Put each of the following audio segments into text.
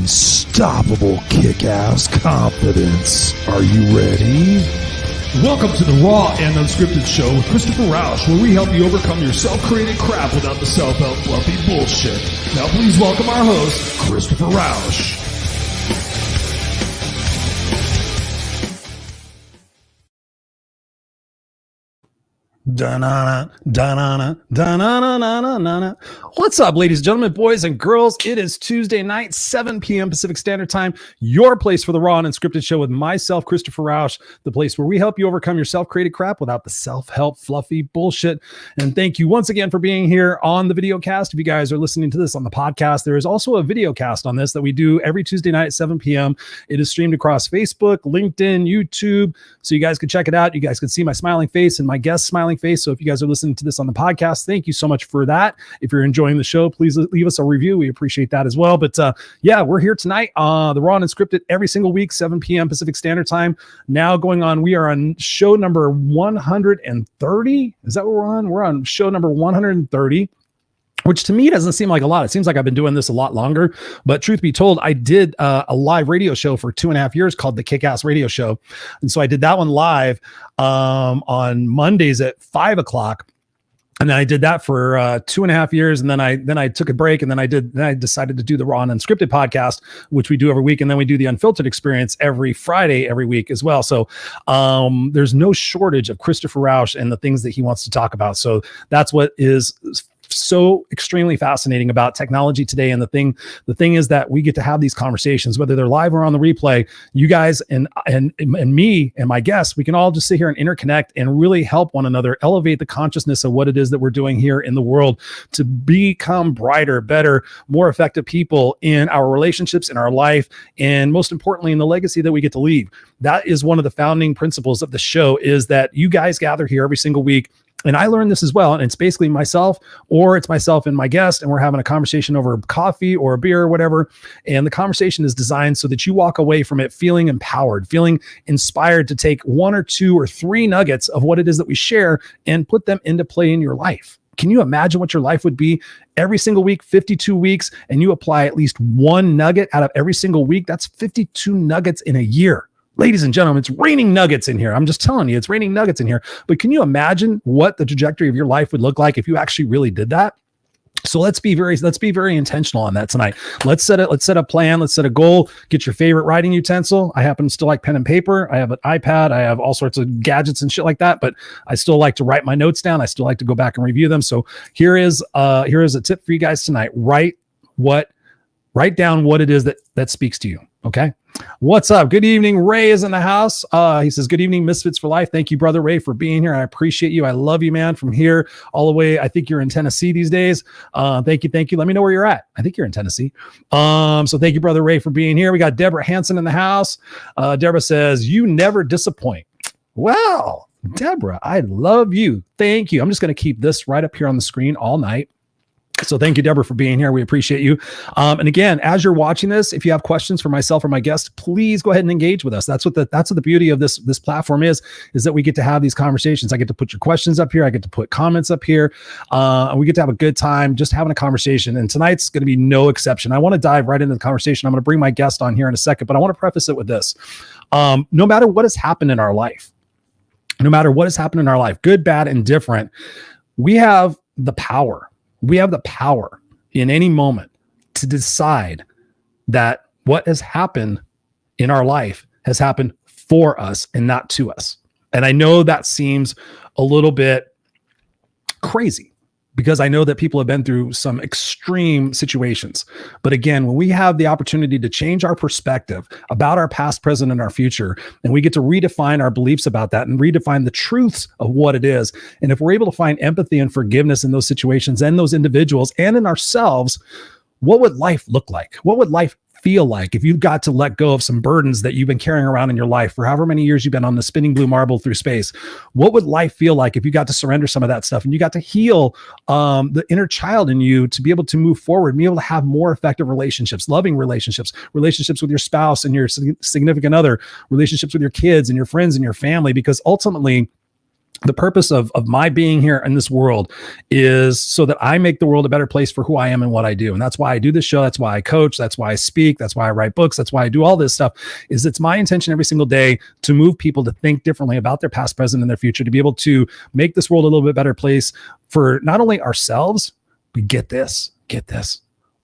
unstoppable kick-ass confidence. Are you ready? Welcome to the Raw and Unscripted show with Christopher Rausch, where we help you overcome your self-created crap without the self-help fluffy bullshit. Now please welcome our host, Christopher Rausch. Da-na-na, da-na-na, da-na-na-na-na-na. What's up, ladies and gentlemen, boys and girls? It is Tuesday night, 7 p.m. Pacific Standard Time, your place for the Raw and Unscripted show with myself, Christopher Rausch, the place where we help you overcome your self-created crap without the self-help fluffy bullshit. And thank you once again for being here on the video cast. If you guys are listening to this on the podcast, there is also a video cast on this that we do every Tuesday night at 7 p.m. It is streamed across Facebook, LinkedIn, YouTube, so you guys can check it out. You guys can see my smiling face and my guest smiling face. So if you guys are listening to this on the podcast, thank you so much for that. If you're enjoying the show, please leave us a review. We appreciate that as well. But yeah, we're here tonight, the Raw and Unscripted, every single week, 7 p.m. Pacific Standard Time. Now going on, we are on show number 130. Is that what we're on? We're on show number 130. Which to me doesn't seem like a lot. It seems like I've been doing this a lot longer. But truth be told, I did a live radio show for 2.5 years called the Kickass Radio Show. And so I did that one live on Mondays at 5 o'clock. And then I did that for 2.5 years. And then I took a break. And then I decided to do the Raw and Unscripted podcast, which we do every week. And then we do the Unfiltered Experience every Friday, every week as well. So there's no shortage of Christopher Rausch and the things that he wants to talk about. So that's what is so extremely fascinating about technology today. And the thing is that we get to have these conversations, whether they're live or on the replay. You guys and me and my guests, we can all just sit here and interconnect and really help one another elevate the consciousness of what it is that we're doing here in the world to become brighter, better, more effective people in our relationships, in our life, and most importantly, in the legacy that we get to leave. That is one of the founding principles of the show, is that you guys gather here every single week. And I learned this as well. And it's basically myself, or it's myself and my guest, and we're having a conversation over coffee or a beer or whatever. And the conversation is designed so that you walk away from it feeling empowered, feeling inspired to take 1 or 2 or 3 nuggets of what it is that we share and put them into play in your life. Can you imagine what your life would be every single week, 52 weeks, and you apply at least 1 nugget out of every single week? That's 52 nuggets in a year. Ladies and gentlemen, it's raining nuggets in here. I'm just telling you, it's raining nuggets in here. But can you imagine what the trajectory of your life would look like if you actually really did that? So let's be very intentional on that tonight. Let's set a plan. Let's set a goal. Get your favorite writing utensil. I happen to still like pen and paper. I have an iPad. I have all sorts of gadgets and shit like that, but I still like to write my notes down. I still like to go back and review them. So here is a tip for you guys tonight. Write down what it is that speaks to you. Okay. What's up? Good evening. Ray is in the house. He says, good evening, Misfits for Life. Thank you, brother Ray, for being here. I appreciate you. I love you, man. From here all the way. I think you're in Tennessee these days. Thank you. Let me know where you're at. I think you're in Tennessee. So thank you, brother Ray, for being here. We got Deborah Hansen in the house. Deborah says, you never disappoint. Well, Deborah, I love you. Thank you. I'm just going to keep this right up here on the screen all night. So thank you, Deborah, for being here. We appreciate you. And again, as you're watching this, if you have questions for myself or my guest, please go ahead and engage with us. That's what the beauty of this platform is that we get to have these conversations. I get to put your questions up here. I get to put comments up here. And we get to have a good time just having a conversation. And tonight's going to be no exception. I want to dive right into the conversation. I'm going to bring my guest on here in a second, but I want to preface it with this. No matter what has happened in our life, good, bad, and different, we have the power. We have the power in any moment to decide that what has happened in our life has happened for us and not to us. And I know that seems a little bit crazy because I know that people have been through some extreme situations. But again, when we have the opportunity to change our perspective about our past, present, and our future, and we get to redefine our beliefs about that and redefine the truths of what it is. And if we're able to find empathy and forgiveness in those situations and those individuals and in ourselves, what would life look like? What would life feel like if you got to let go of some burdens that you've been carrying around in your life for however many years you've been on the spinning blue marble through space? What would life feel like if you got to surrender some of that stuff and you got to heal the inner child in you to be able to move forward, be able to have more effective relationships, loving relationships with your spouse and your significant other, relationships with your kids and your friends and your family? Because ultimately, The purpose of my being here in this world is so that I make the world a better place for who I am and what I do. And that's why I do this show. That's why I coach. That's why I speak. That's why I write books. That's why I do all this stuff. Is it's my intention every single day to move people to think differently about their past, present, and their future, to be able to make this world a little bit better place for not only ourselves, but get this,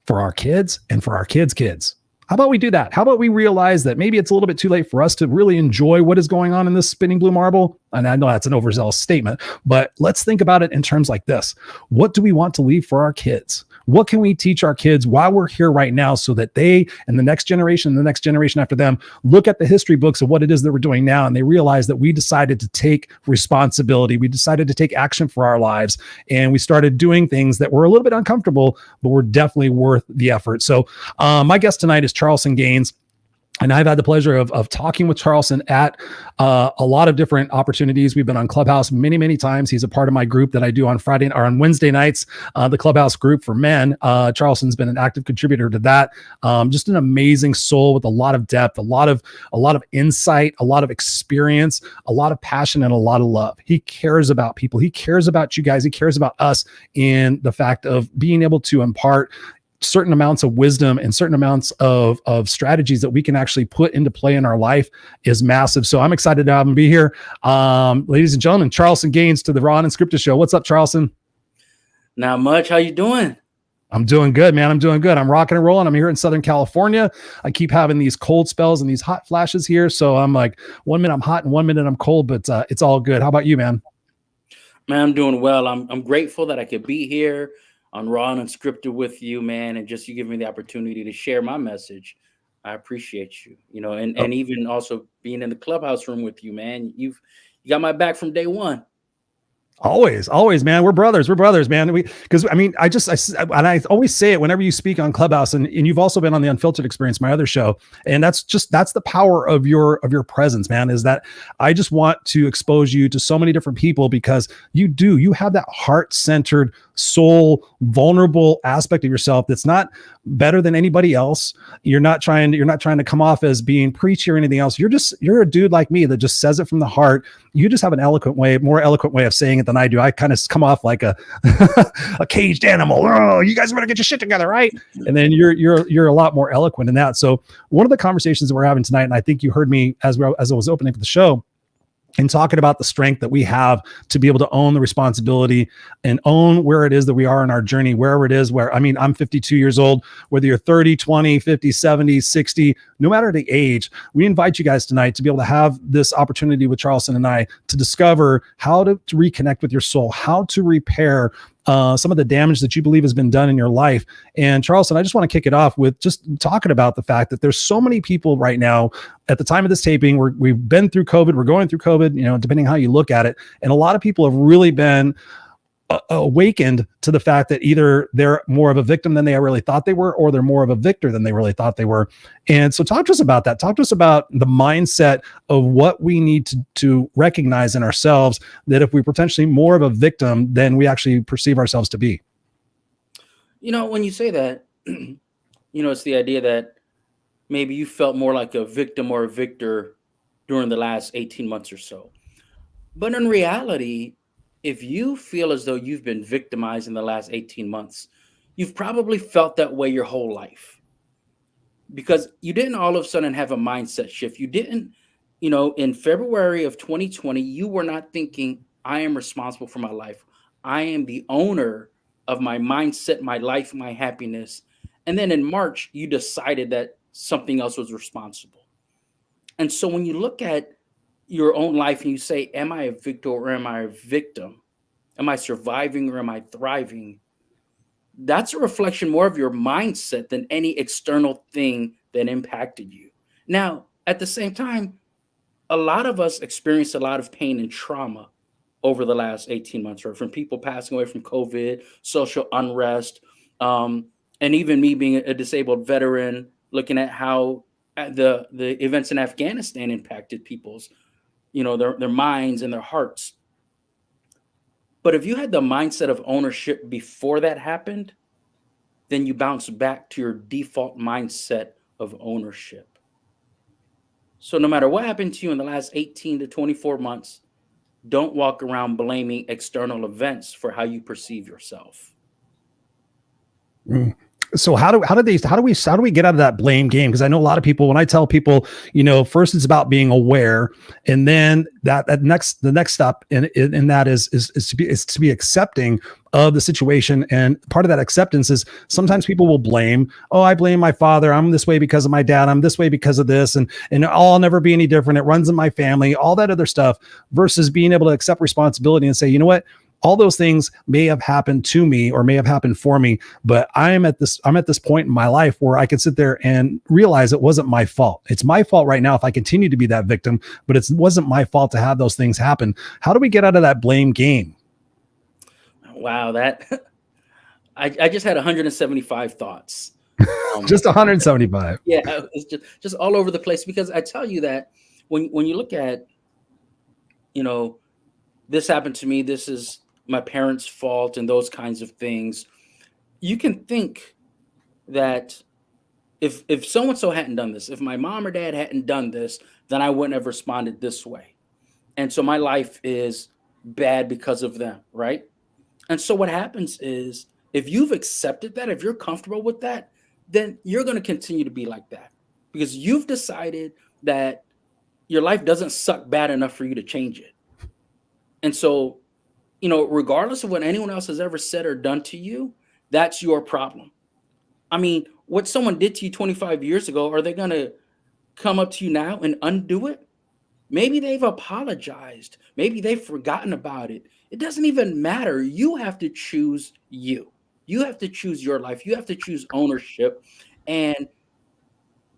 for our kids and for our kids' kids. How about we do that? How about we realize that maybe it's a little bit too late for us to really enjoy what is going on in this spinning blue marble? And I know that's an overzealous statement, but let's think about it in terms like this. What do we want to leave for our kids? What can we teach our kids while we're here right now so that they and the next generation and the next generation after them look at the history books of what it is that we're doing now, and they realize that we decided to take responsibility. We decided to take action for our lives, and we started doing things that were a little bit uncomfortable, but were definitely worth the effort. So my guest tonight is Charlson Gaines. And I've had the pleasure of talking with Charlson at a lot of different opportunities. We've been on Clubhouse many, many times. He's a part of my group that I do on Friday or on Wednesday nights, the Clubhouse group for men. Charlson's been an active contributor to that. Just an amazing soul with a lot of depth, a lot of insight, a lot of experience, a lot of passion, and a lot of love. He cares about people. He cares about you guys. He cares about us in the fact of being able to impart certain amounts of wisdom and certain amounts of strategies that we can actually put into play in our life is massive. So I'm excited to have him be here. Ladies and gentlemen, Charlson Gaines to the Raw&Unscripted show. What's up, Charlson? Not much. How you doing? I'm doing good, man. I'm doing good. I'm rocking and rolling. I'm here in Southern California. I keep having these cold spells and these hot flashes here. So I'm like, 1 minute I'm hot and 1 minute I'm cold, but it's all good. How about you, man? Man, I'm doing well. I'm grateful that I could be here on Raw&Unscripted with you, man, and just you give me the opportunity to share my message. I appreciate you, and even also being in the Clubhouse room with you, man. You got my back from day one. Always, man. We're brothers, man. I always say it whenever you speak on Clubhouse, and you've also been on the Unfiltered Experience, my other show. And that's the power of your presence, man, is that I just want to expose you to so many different people because you have that heart-centered, soul, vulnerable aspect of yourself that's not better than anybody else. You're not trying to come off as being preachy or anything else. You're a dude like me that just says it from the heart. You just have more eloquent way of saying it than I do. I kind of come off like a a caged animal. Oh, you guys better get your shit together, right? And then you're a lot more eloquent in that. So one of the conversations that we're having tonight, and I think you heard me as I was opening for the show, and talking about the strength that we have to be able to own the responsibility and own where it is that we are in our journey, wherever it is I'm 52 years old, whether you're 30, 20, 50, 70, 60, no matter the age, we invite you guys tonight to be able to have this opportunity with Charlson and I to discover how to reconnect with your soul, how to repair some of the damage that you believe has been done in your life. And Charlson, I just want to kick it off with just talking about the fact that there's so many people right now at the time of this taping, we've been through COVID, we're going through COVID, depending how you look at it. And a lot of people have really been awakened to the fact that either they're more of a victim than they really thought they were, or they're more of a victor than they really thought they were. And so talk to us about that. Talk to us about the mindset of what we need to recognize in ourselves, that if we're potentially more of a victim than we actually perceive ourselves to be. When you say that, it's the idea that maybe you felt more like a victim or a victor during the last 18 months or so. But in reality, if you feel as though you've been victimized in the last 18 months, you've probably felt that way your whole life, because you didn't all of a sudden have a mindset shift. You didn't, in February of 2020, you were not thinking, I am responsible for my life. I am the owner of my mindset, my life, my happiness. And then in March, you decided that something else was responsible. And so when you look at your own life and you say, am I a victor or am I a victim? Am I surviving or am I thriving? That's a reflection more of your mindset than any external thing that impacted you. Now, at the same time, a lot of us experienced a lot of pain and trauma over the last 18 months, or from people passing away from COVID, social unrest, and even me being a disabled veteran, looking at how the events in Afghanistan impacted people's their minds and their hearts. But if you had the mindset of ownership before that happened, then you bounce back to your default mindset of ownership. So no matter what happened to you in the last 18 to 24 months, don't walk around blaming external events for how you perceive yourself. So how do we get out of that blame game? Because I know a lot of people, when I tell people, first it's about being aware, and then the next step in that is to be accepting of the situation. And part of that acceptance is sometimes people will blame, I blame my father. I'm this way because of my dad. I'm this way because of this. And I'll never be any different. It runs in my family, all that other stuff, versus being able to accept responsibility and say, you know what? All those things may have happened to me or may have happened for me, but I'm at this point in my life where I can sit there and realize it wasn't my fault. It's my fault right now if I continue to be that victim, but it wasn't my fault to have those things happen. How do we get out of that blame game? Wow, I just had 175 thoughts. Just 175. Yeah, it's just all over the place, because I tell you that when you look at, this happened to me, this is my parents' fault, and those kinds of things, you can think that if so-and-so hadn't done this, if my mom or dad hadn't done this, then I wouldn't have responded this way. And so my life is bad because of them, right? And so what happens is, if you've accepted that, if you're comfortable with that, then you're going to continue to be like that, because you've decided that your life doesn't suck bad enough for you to change it. And so, regardless of what anyone else has ever said or done to you, that's your problem. I mean, what someone did to you 25 years ago, are they going to come up to you now and undo it? Maybe they've apologized. Maybe they've forgotten about it. It doesn't even matter. You have to choose you. You have to choose your life. You have to choose ownership. And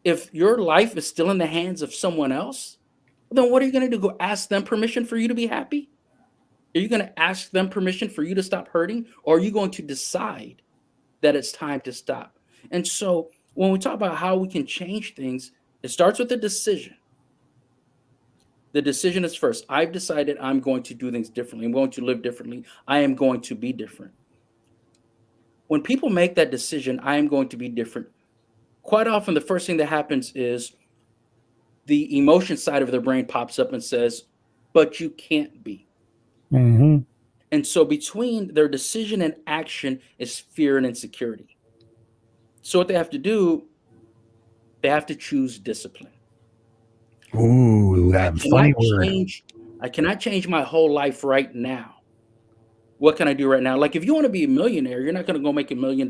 if your life is still in the hands of someone else, then what are you going to do? Go ask them permission for you to be happy? Are you going to ask them permission for you to stop hurting? Or are you going to decide that it's time to stop? And so when we talk about how we can change things, it starts with a decision. The decision is first. I've decided I'm going to do things differently. I'm going to live differently. I am going to be different. When people make that decision, I am going to be different, quite often the first thing that happens is the emotion side of their brain pops up and says, but you can't be. Mm-hmm. And so between their decision and action is fear and insecurity. So what they have to do, they have to choose discipline. Ooh, that funny word. I cannot change my whole life right now. What can I do right now? Like, if you want to be a millionaire, you're not going to go make $1 million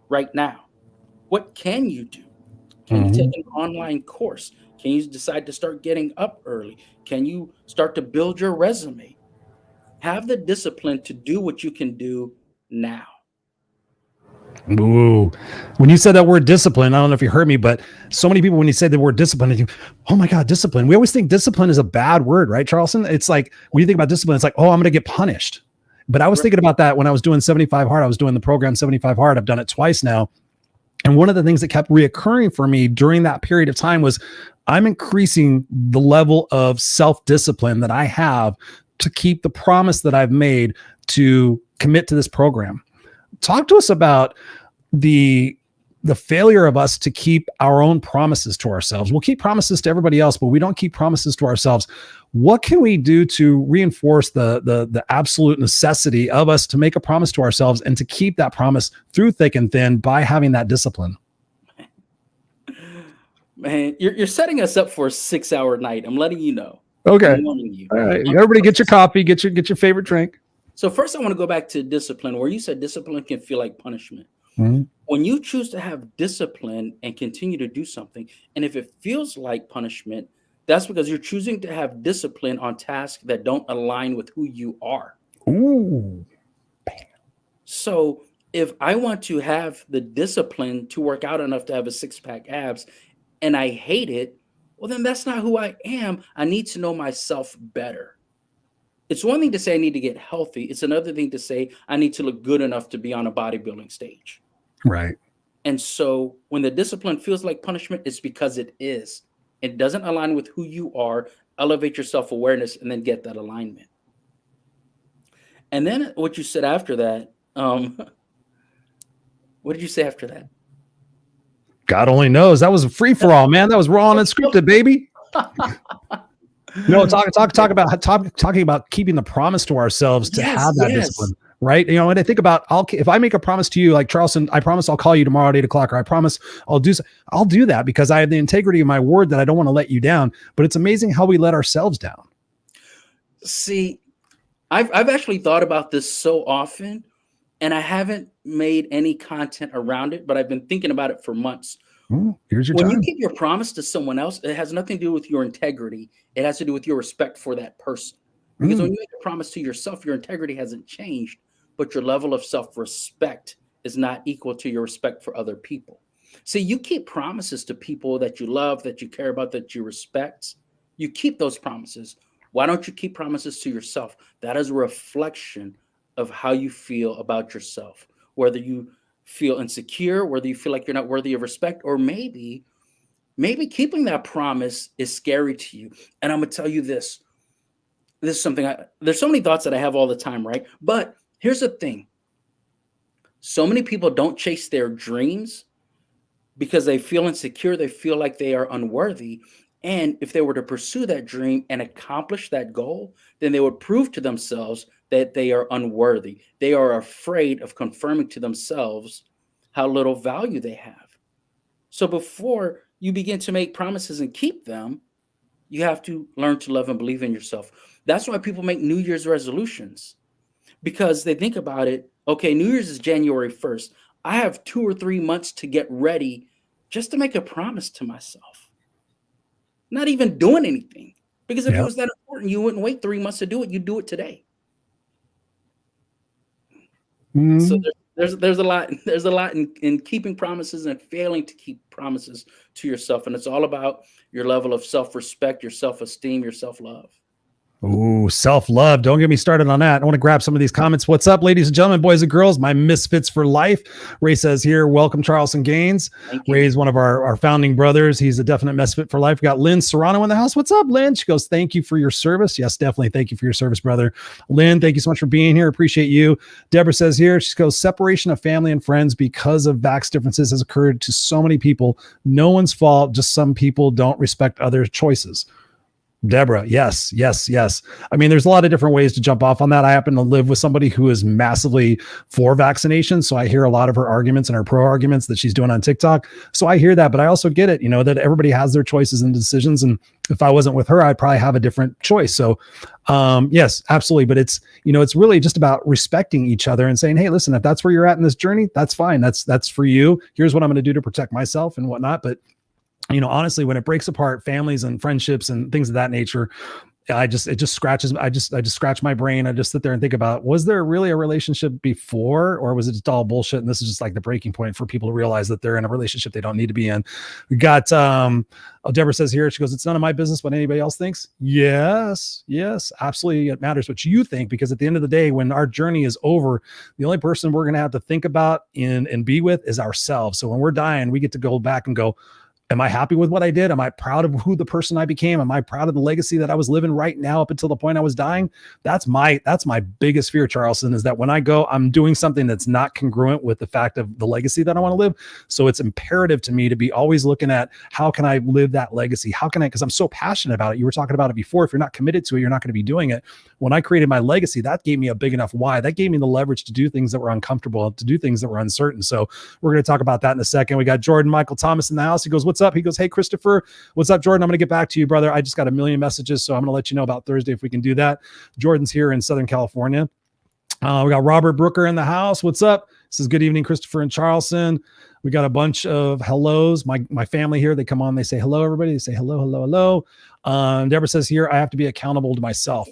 right now. What can you do? Can you take an online course? Can you decide to start getting up early? Can you start to build your resume? Have the discipline to do what you can do now. Ooh, when you said that word discipline, I don't know if you heard me, but so many people, when you said the word discipline, they think, oh my God, discipline. We always think discipline is a bad word, right, Charlson? It's like, when you think about discipline, it's like, oh, I'm going to get punished. But I was thinking about that when I was doing 75 Hard. I was doing the program 75 Hard. I've done it twice now. And one of the things that kept reoccurring for me during that period of time was I'm increasing the level of self-discipline that I have to keep the promise that I've made to commit to this program. Talk to us about the failure of us to keep our own promises to ourselves. We'll keep promises to everybody else, but we don't keep promises to ourselves. What can we do to reinforce the absolute necessity of us to make a promise to ourselves and to keep that promise through thick and thin by having that discipline? Man, you're setting us up for a 6-hour night. I'm letting you know. Okay. I'm warning you. All right. Everybody get your coffee, get your favorite drink. So first I want to go back to discipline, where you said discipline can feel like punishment. Mm-hmm. When you choose to have discipline and continue to do something, and if it feels like punishment, that's because you're choosing to have discipline on tasks that don't align with who you are. Ooh. So if I want to have the discipline to work out enough to have a 6-pack abs and I hate it, well, then that's not who I am. I need to know myself better. It's one thing to say I need to get healthy. It's another thing to say I need to look good enough to be on a bodybuilding stage. Right. And so when the discipline feels like punishment, it's because it is. It doesn't align with who you are. Elevate your self-awareness and then get that alignment. And then what you said after that, what did you say after that? God only knows. That was a free-for-all, man. That was Raw and Unscripted, baby. No, talking about keeping the promise to ourselves to have that discipline, right? You know, and I think about, if I make a promise to you, like Charlson, I promise I'll call you tomorrow at 8:00, or I promise I'll do that because I have the integrity of my word that I don't want to let you down. But it's amazing how we let ourselves down. See, I've actually thought about this so often, and I haven't made any content around it, but I've been thinking about it for months. Here's your When time. you keep your promise to someone else, it has nothing to do with your integrity. It has to do with your respect for that person. Because when you make a promise to yourself, your integrity hasn't changed, but your level of self-respect is not equal to your respect for other people. See, you keep promises to people that you love, that you care about, that you respect. You keep those promises. Why don't you keep promises to yourself? That is a reflection of how you feel about yourself, whether you feel insecure, whether you feel like you're not worthy of respect, or maybe keeping that promise is scary to you. And I'm gonna tell you this. This is something there's so many thoughts that I have all the time, right? But here's the thing. So many people don't chase their dreams because they feel insecure, they feel like they are unworthy. And if they were to pursue that dream and accomplish that goal, then they would prove to themselves that they are unworthy. They are afraid of confirming to themselves how little value they have. So before you begin to make promises and keep them, you have to learn to love and believe in yourself. That's why people make New Year's resolutions, because they think about it. Okay, New Year's is January 1st. I have 2 or 3 months to get ready just to make a promise to myself. Not even doing anything. Because if it was that important, you wouldn't wait 3 months to do it. You'd do it today. So there's a lot in keeping promises and failing to keep promises to yourself. And it's all about your level of self-respect, your self-esteem, your self-love. Ooh, self-love. Don't get me started on that. I want to grab some of these comments. What's up, ladies and gentlemen, boys and girls, my misfits for life. Ray says here, welcome, Charlson Gaines. Ray is one of our founding brothers. He's a definite misfit for life. We got Lynn Serrano in the house. What's up, Lynn? She goes, thank you for your service. Yes, definitely. Thank you for your service, brother. Lynn, thank you so much for being here. Appreciate you. Deborah says here, she goes, separation of family and friends because of vax differences has occurred to so many people. No one's fault. Just some people don't respect other choices. Deborah, yes. I mean, there's a lot of different ways to jump off on that. I happen to live with somebody who is massively for vaccination, so I hear a lot of her arguments and her pro arguments that she's doing on TikTok. So I hear that, but I also get it, that everybody has their choices and decisions. And if I wasn't with her, I'd probably have a different choice. So yes, absolutely. But it's, it's really just about respecting each other and saying, hey, listen, if that's where you're at in this journey, that's fine. That's for you. Here's what I'm going to do to protect myself and whatnot. But honestly, when it breaks apart families and friendships and things of that nature, I just scratch my brain. I just sit there and think about, was there really a relationship before, or was it just all bullshit? And this is just like the breaking point for people to realize that they're in a relationship they don't need to be in. We got, Deborah says here, she goes, it's none of my business what anybody else thinks. Yes, absolutely. It matters what you think, because at the end of the day, when our journey is over, the only person we're going to have to think about and be with is ourselves. So when we're dying, we get to go back and go, am I happy with what I did? Am I proud of who the person I became? Am I proud of the legacy that I was living right now up until the point I was dying? That's my biggest fear, Charlson, is that when I go, I'm doing something that's not congruent with the fact of the legacy that I want to live. So it's imperative to me to be always looking at, how can I live that legacy? How can I, because I'm so passionate about it. You were talking about it before. If you're not committed to it, you're not going to be doing it. When I created my legacy, that gave me a big enough why. That gave me the leverage to do things that were uncomfortable, to do things that were uncertain. So we're going to talk about that in a second. We got Jordan Michael Thomas in the house. He goes, what's up? He goes, hey, Christopher, what's up, Jordan? I'm going to get back to you, brother. I just got a million messages, so I'm going to let you know about Thursday if we can do that. Jordan's here in Southern California. We got Robert Brooker in the house. What's up? This is good evening, Christopher and Charlson. We got a bunch of hellos. My family here, they come on, they say hello, everybody. They say hello. Deborah says here, I have to be accountable to myself.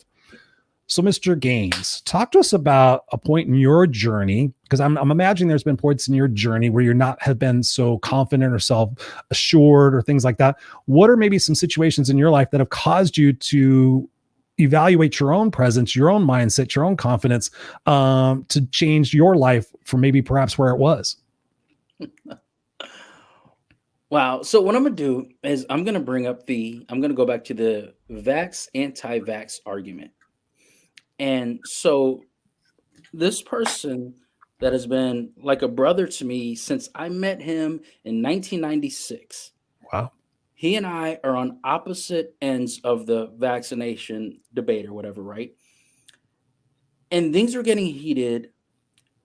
So, Mr. Gaines, talk to us about a point in your journey, because I'm imagining there's been points in your journey where you're not have been so confident or self-assured or things like that. What are maybe some situations in your life that have caused you to evaluate your own presence, your own mindset, your own confidence, to change your life from maybe perhaps where it was? Wow. So what I'm going to do is I'm going to go back to the vax, anti-vax argument. And so this person that has been like a brother to me since I met him in 1996. Wow. he and I are on opposite ends of the vaccination debate or whatever, right? And things are getting heated.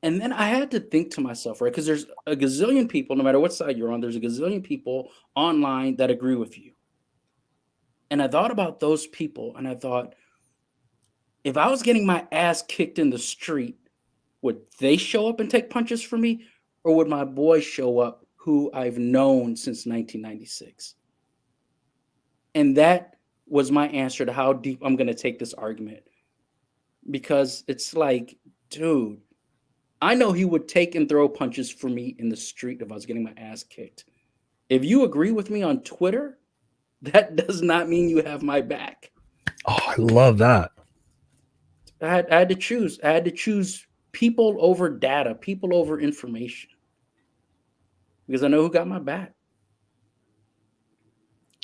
And then I had to think to myself, right? Because there's a gazillion people, no matter what side you're on, there's a gazillion people online that agree with you. And I thought about those people and I thought, if I was getting my ass kicked in the street, would they show up and take punches for me? Or would my boy show up who I've known since 1996? And that was my answer to how deep I'm going to take this argument. Because it's like, dude, I know he would take and throw punches for me in the street if I was getting my ass kicked. If you agree with me on Twitter, that does not mean you have my back. Oh, I love that. I had to choose. I had to choose people over data, people over information. Because I know who got my back.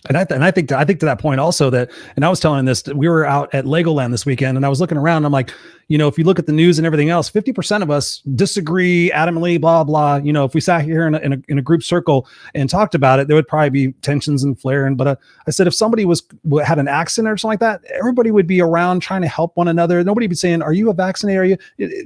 And I think to that point also that, and I was telling this, that we were out at Legoland this weekend and I was looking around and I'm like, if you look at the news and everything else, 50% of us disagree adamantly, blah, blah. If we sat here in a group circle and talked about it, there would probably be tensions and flaring. But I said, if somebody had an accident or something like that, everybody would be around trying to help one another. Nobody would be saying, are you a vaccinated? Are you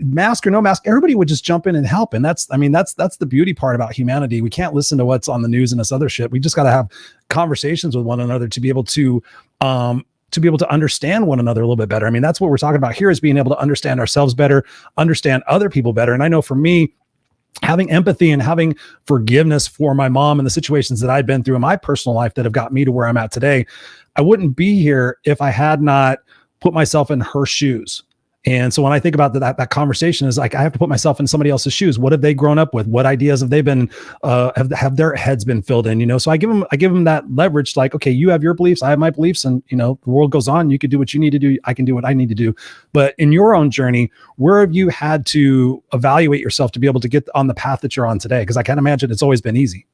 mask or no mask? Everybody would just jump in and help. And that's the beauty part about humanity. We can't listen to what's on the news and this other shit. We just got to have conversations with one another to be able to understand one another a little bit better. I mean, that's what we're talking about here, is being able to understand ourselves better, understand other people better. And I know for me, having empathy and having forgiveness for my mom and the situations that I've been through in my personal life that have got me to where I'm at today, I wouldn't be here if I had not put myself in her shoes. And so when I think about that conversation is like, I have to put myself in somebody else's shoes. What have they grown up with? What ideas have they been, have their heads been filled in, so I give them that leverage, like, okay, you have your beliefs, I have my beliefs, and, the world goes on. You can do what you need to do. I can do what I need to do. But in your own journey, where have you had to evaluate yourself to be able to get on the path that you're on today? Because I can't imagine it's always been easy.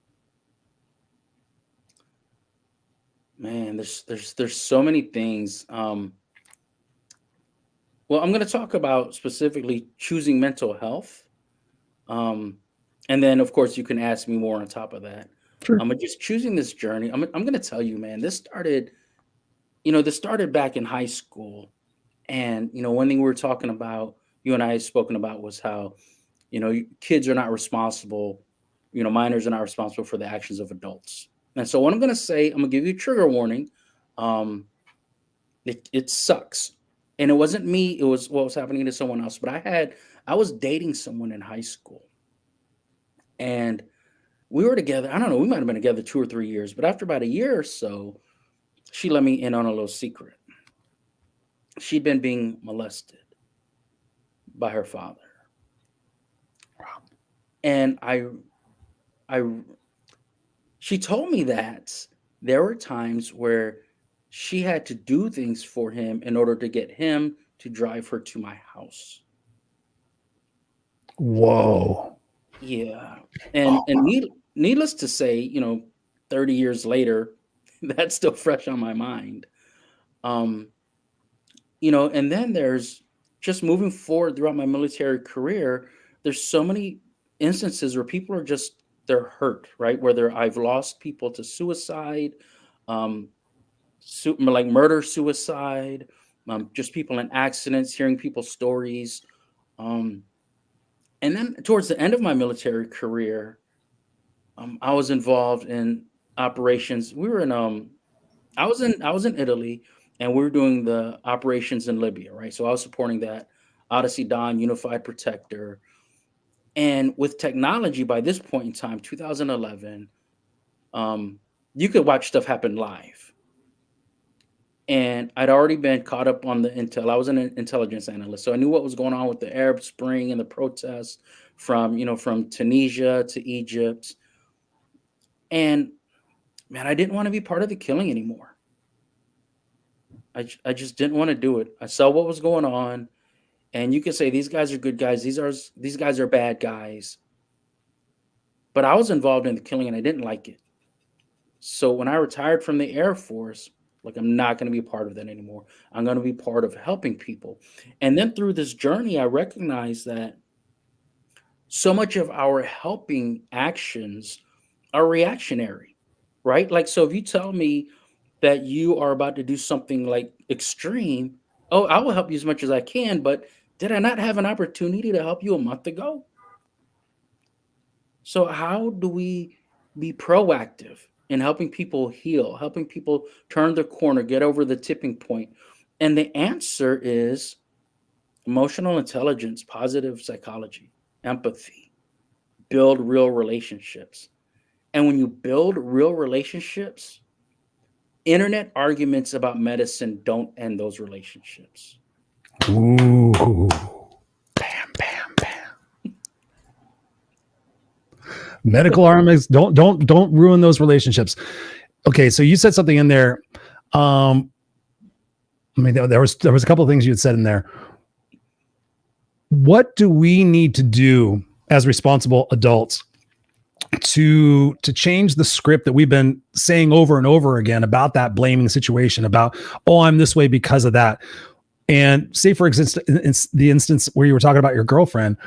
Man, there's so many things. Well, I'm going to talk about specifically choosing mental health. And then, of course, you can ask me more on top of that. Sure. But just choosing this journey, I'm going to tell you, man, this started back in high school. And, one thing we were talking about, you and I had spoken about, was how, kids are not responsible, minors are not responsible for the actions of adults. And so what I'm going to say, I'm going to give you a trigger warning. It sucks. And it wasn't me, it was what was happening to someone else. But I was dating someone in high school. And we were together, I don't know, we might have been together 2 or 3 years. But after about a year or so, she let me in on a little secret. She'd been being molested by her father. Wow. And she told me that there were times where she had to do things for him in order to get him to drive her to my house. Whoa. Yeah. And needless to say, 30 years later, that's still fresh on my mind. And then there's just moving forward throughout my military career, there's so many instances where people are they're hurt, right? Whether I've lost people to suicide, like murder, suicide, just people in accidents, hearing people's stories. And then towards the end of my military career, I was involved in operations. We were in, I was in Italy, and we were doing the operations in Libya, right? So I was supporting that Odyssey Dawn Unified Protector. And with technology, by this point in time, 2011, you could watch stuff happen live. And I'd already been caught up on the intel. I was an intelligence analyst, so I knew what was going on with the Arab Spring and the protests from Tunisia to Egypt. And man, I didn't want to be part of the killing anymore. I just didn't want to do it. I saw what was going on, and you could say these guys are good guys. These guys are bad guys. But I was involved in the killing, and I didn't like it. So when I retired from the Air Force, like, I'm not going to be a part of that anymore. I'm going to be part of helping people. And then through this journey, I recognized that so much of our helping actions are reactionary. right? Like, so if you tell me that you are about to do something like extreme, oh, I will help you as much as I can, but did I not have an opportunity to help you a month ago? So how do we be proactive in helping people heal, helping people turn the corner, get over the tipping point? And the answer is emotional intelligence, positive psychology, empathy, build real relationships. And when you build real relationships, internet arguments about medicine don't end those relationships. Ooh. Bam, bam, bam. Medical arguments don't ruin those relationships. Okay, so you said something in there. I mean, there was a couple of things you had said in there. What do we need to do as responsible adults to change the script that we've been saying over and over again about that blaming situation, about, oh, I'm this way because of that? And say, for instance, the instance where you were talking about your girlfriend,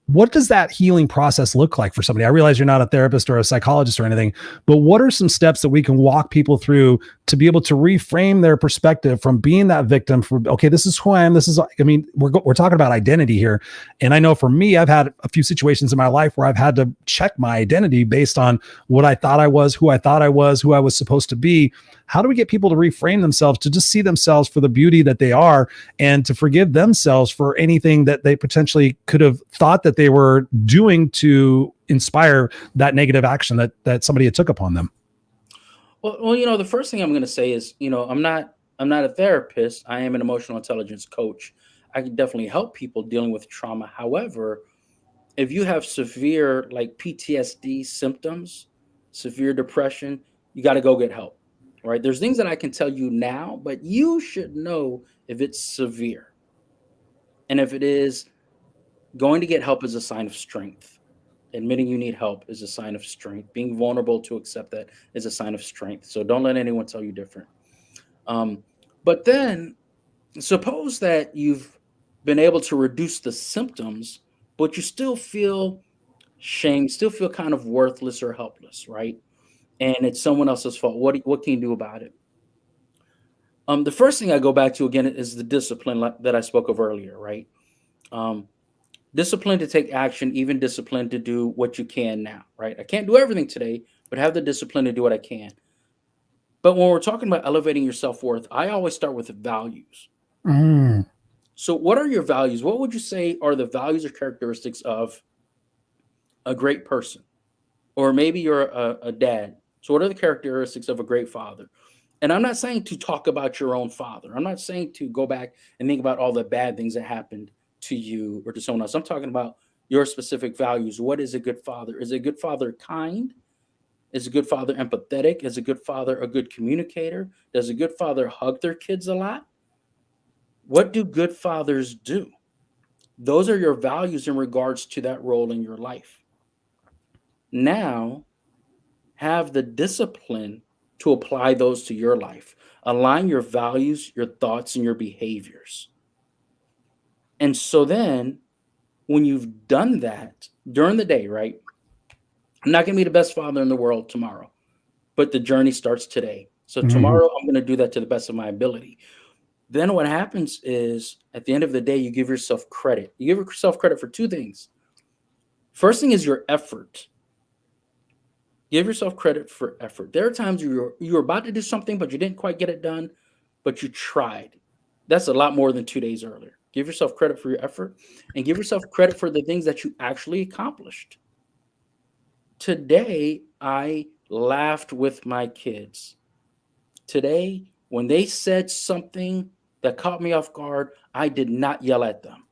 what does that healing process look like for somebody? I realize you're not a therapist or a psychologist or anything, but what are some steps that we can walk people through to be able to reframe their perspective from being that victim for, okay, this is who I am. This is, I mean, we're talking about identity here. And I know for me, I've had a few situations in my life where I've had to check my identity based on what I thought I was, who I thought I was, who I was supposed to be. How do we get people to reframe themselves, to just see themselves for the beauty that they are, and to forgive themselves for anything that they potentially could have thought that they were doing to inspire that negative action that somebody had took upon them? Well, the first thing I'm going to say is, I'm not a therapist. I am an emotional intelligence coach. I can definitely help people dealing with trauma. However, if you have severe like PTSD symptoms, severe depression, you got to go get help. Right? There's things that I can tell you now, but you should know if it's severe. And if it is, going to get help is a sign of strength. Admitting you need help is a sign of strength. Being vulnerable to accept that is a sign of strength. So don't let anyone tell you different. But then suppose that you've been able to reduce the symptoms, but you still feel shame, still feel kind of worthless or helpless, right? And it's someone else's fault. What can you do about it? The first thing I go back to again is the discipline that I spoke of earlier, right? Discipline to take action, even discipline to do what you can now, right? I can't do everything today, but have the discipline to do what I can. But when we're talking about elevating your self-worth, I always start with the values. Mm. So what are your values? What would you say are the values or characteristics of a great person? Or maybe you're a dad. So what are the characteristics of a great father? And I'm not saying to talk about your own father. I'm not saying to go back and think about all the bad things that happened to you or to someone else. I'm talking about your specific values. What is a good father? Is a good father kind? Is a good father empathetic? Is a good father a good communicator? Does a good father hug their kids a lot? What do good fathers do? Those are your values in regards to that role in your life. Now, have the discipline to apply those to your life. Align your values, your thoughts, and your behaviors. And so then, when you've done that during the day, right? I'm not going to be the best father in the world tomorrow, but the journey starts today. So tomorrow, I'm going to do that to the best of my ability. Then what happens is, at the end of the day, you give yourself credit. You give yourself credit for two things. First thing is your effort. Give yourself credit for effort. There are times you were about to do something, but you didn't quite get it done, but you tried. That's a lot more than 2 days earlier. Give yourself credit for your effort and give yourself credit for the things that you actually accomplished. Today, I laughed with my kids. Today, when they said something that caught me off guard, I did not yell at them.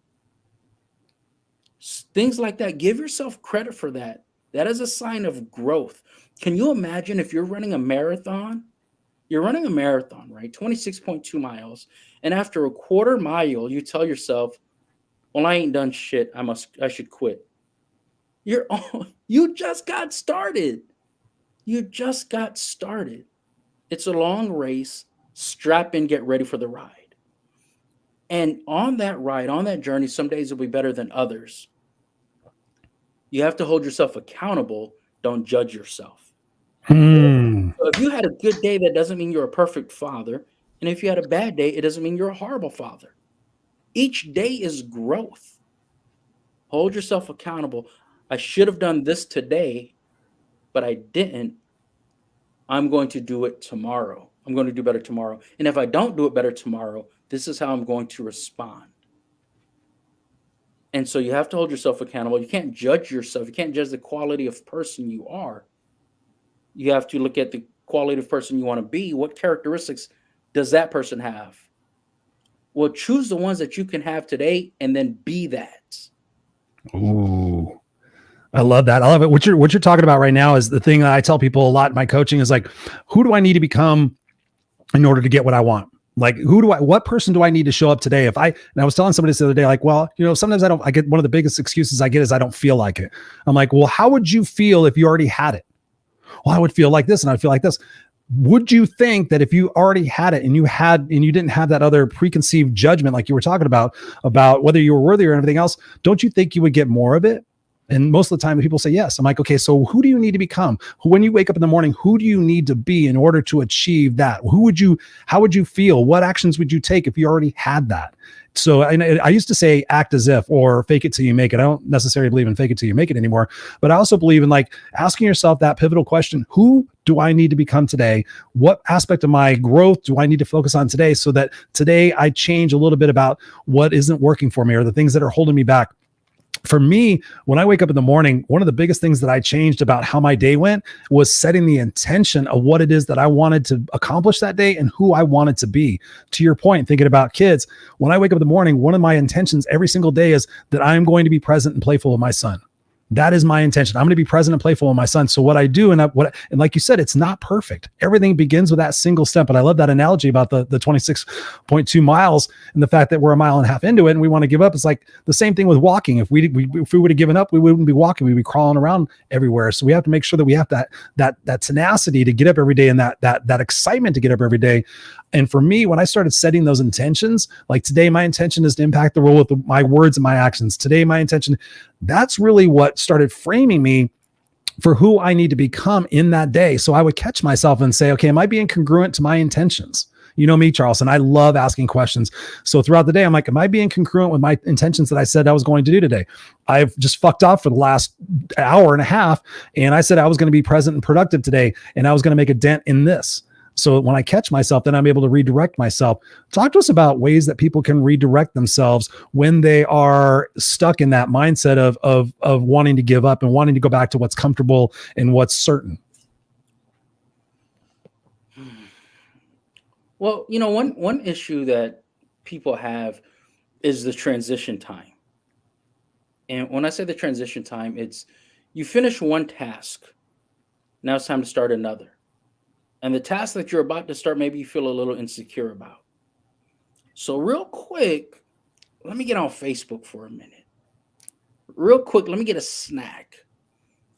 Things like that. Give yourself credit for that. That is a sign of growth. Can you imagine if you're running a marathon? You're running a marathon, right? 26.2 miles. And after a quarter mile, you tell yourself, well, I ain't done shit. I should quit. You just got started. You just got started. It's a long race. Strap in, get ready for the ride. And on that ride, on that journey, some days will be better than others. You have to hold yourself accountable. Don't judge yourself. So if you had a good day, that doesn't mean you're a perfect father. And if you had a bad day, it doesn't mean you're a horrible father. Each day is growth. Hold yourself accountable. I should have done this today, but I didn't. I'm going to do it tomorrow. I'm going to do better tomorrow. And if I don't do it better tomorrow, this is how I'm going to respond. And so you have to hold yourself accountable. You can't judge yourself. You can't judge the quality of person you are. You have to look at the quality of person you want to be. What characteristics does that person have? Well, choose the ones that you can have today and then be that. Ooh, I love that. I love it. What you're talking about right now is the thing that I tell people a lot in my coaching is like, who do I need to become in order to get what I want? Like, what person do I need to show up today? And I was telling somebody this the other day, like, well, sometimes I get one of the biggest excuses I get is I don't feel like it. I'm like, well, how would you feel if you already had it? Well, I would feel like this and I'd feel like this. Would you think that if you already had it and you didn't have that other preconceived judgment, like you were talking about whether you were worthy or everything else, don't you think you would get more of it? And most of the time people say yes. I'm like, okay, so who do you need to become? When you wake up in the morning, who do you need to be in order to achieve that? How would you feel? What actions would you take if you already had that? So I used to say act as if, or fake it till you make it. I don't necessarily believe in fake it till you make it anymore, but I also believe in like asking yourself that pivotal question: who do I need to become today? What aspect of my growth do I need to focus on today so that today I change a little bit about what isn't working for me or the things that are holding me back? For me, when I wake up in the morning, one of the biggest things that I changed about how my day went was setting the intention of what it is that I wanted to accomplish that day and who I wanted to be. To your point, thinking about kids, when I wake up in the morning, one of my intentions every single day is that I'm going to be present and playful with my son. That is my intention. I'm going to be present and playful with my son. So what I do, and like you said, it's not perfect. Everything begins with that single step. And I love that analogy about the 26.2 miles and the fact that we're a mile and a half into it and we want to give up. It's like the same thing with walking. If we would have given up, we wouldn't be walking. We'd be crawling around everywhere. So we have to make sure that we have that tenacity to get up every day and that excitement to get up every day. And for me, when I started setting those intentions, like today, my intention is to impact the world with my words and my actions. Today, my intention, that's really what started framing me for who I need to become in that day. So I would catch myself and say, okay, am I being congruent to my intentions? You know me, Charlson, I love asking questions. So throughout the day, I'm like, am I being congruent with my intentions that I said I was going to do today? I've just fucked off for the last hour and a half. And I said I was going to be present and productive today. And I was going to make a dent in this. So when I catch myself, then I'm able to redirect myself. Talk to us about ways that people can redirect themselves when they are stuck in that mindset of wanting to give up and wanting to go back to what's comfortable and what's certain. Well, one issue that people have is the transition time. And when I say the transition time, it's you finish one task. Now it's time to start another. And the task that you're about to start, maybe you feel a little insecure about. So real quick, let me get on Facebook for a minute. Real quick, let me get a snack.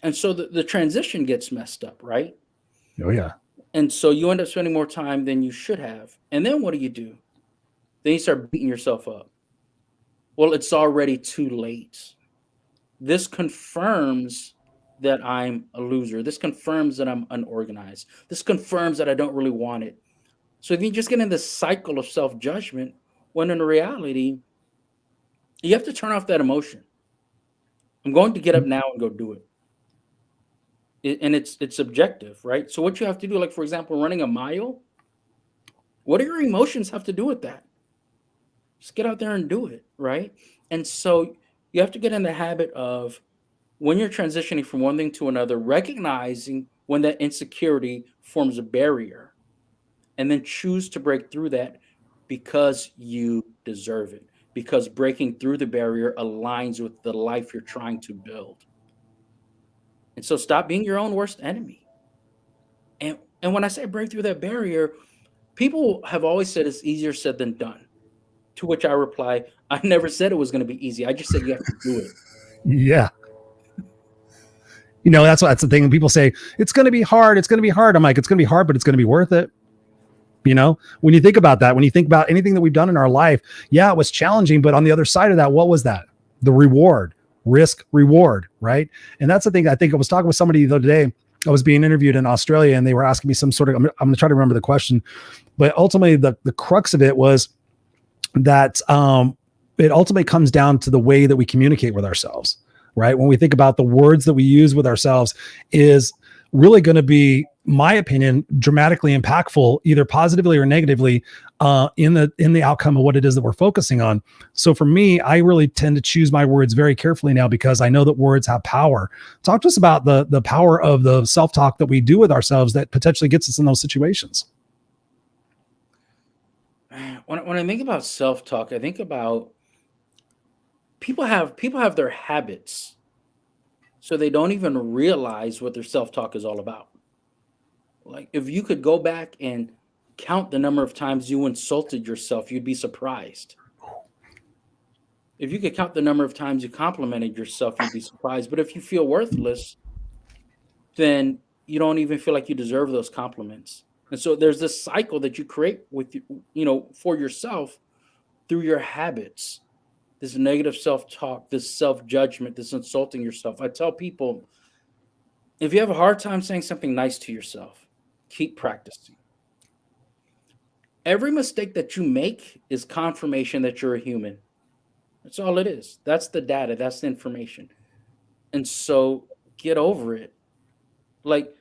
And so the transition gets messed up, right? Oh, yeah. And so you end up spending more time than you should have. And then what do? Then you start beating yourself up. Well, it's already too late. This confirms that I'm a loser. This confirms that I'm unorganized. This confirms that I don't really want it. So if you just get in this cycle of self-judgment, when in reality, you have to turn off that emotion. I'm going to get up now and go do it. And it's subjective, right? So what you have to do, like, for example, running a mile, what do your emotions have to do with that? Just get out there and do it, right? And so you have to get in the habit of, when you're transitioning from one thing to another, recognizing when that insecurity forms a barrier, and then choose to break through that because you deserve it, because breaking through the barrier aligns with the life you're trying to build. And so stop being your own worst enemy. And when I say break through that barrier, people have always said it's easier said than done, to which I reply, I never said it was going to be easy. I just said you have to do it. Yeah. That's the thing. People say it's going to be hard. It's going to be hard. I'm like, it's going to be hard, but it's going to be worth it. When you think about that, when you think about anything that we've done in our life, yeah, it was challenging, but on the other side of that, what was that? The reward, risk, reward, right? And that's the thing. I think I was talking with somebody the other day, I was being interviewed in Australia, and they were asking me some sort of, I'm going to try to remember the question, but ultimately the crux of it was that it ultimately comes down to the way that we communicate with ourselves, right? When we think about the words that we use with ourselves is really going to be, my opinion, dramatically impactful, either positively or negatively, in the outcome of what it is that we're focusing on. So for me, I really tend to choose my words very carefully now because I know that words have power. Talk to us about the power of the self-talk that we do with ourselves that potentially gets us in those situations. When I think about self-talk, I think about people have their habits, so they don't even realize what their self-talk is all about. Like if you could go back and count the number of times you insulted yourself, you'd be surprised. If you could count the number of times you complimented yourself, you'd be surprised. But if you feel worthless, then you don't even feel like you deserve those compliments. And so there's this cycle that you create with for yourself through your habits. This negative self-talk, this self-judgment, this insulting yourself. I tell people, if you have a hard time saying something nice to yourself, keep practicing. Every mistake that you make is confirmation that you're a human. That's all it is. That's the data. That's the information. And so get over it. Like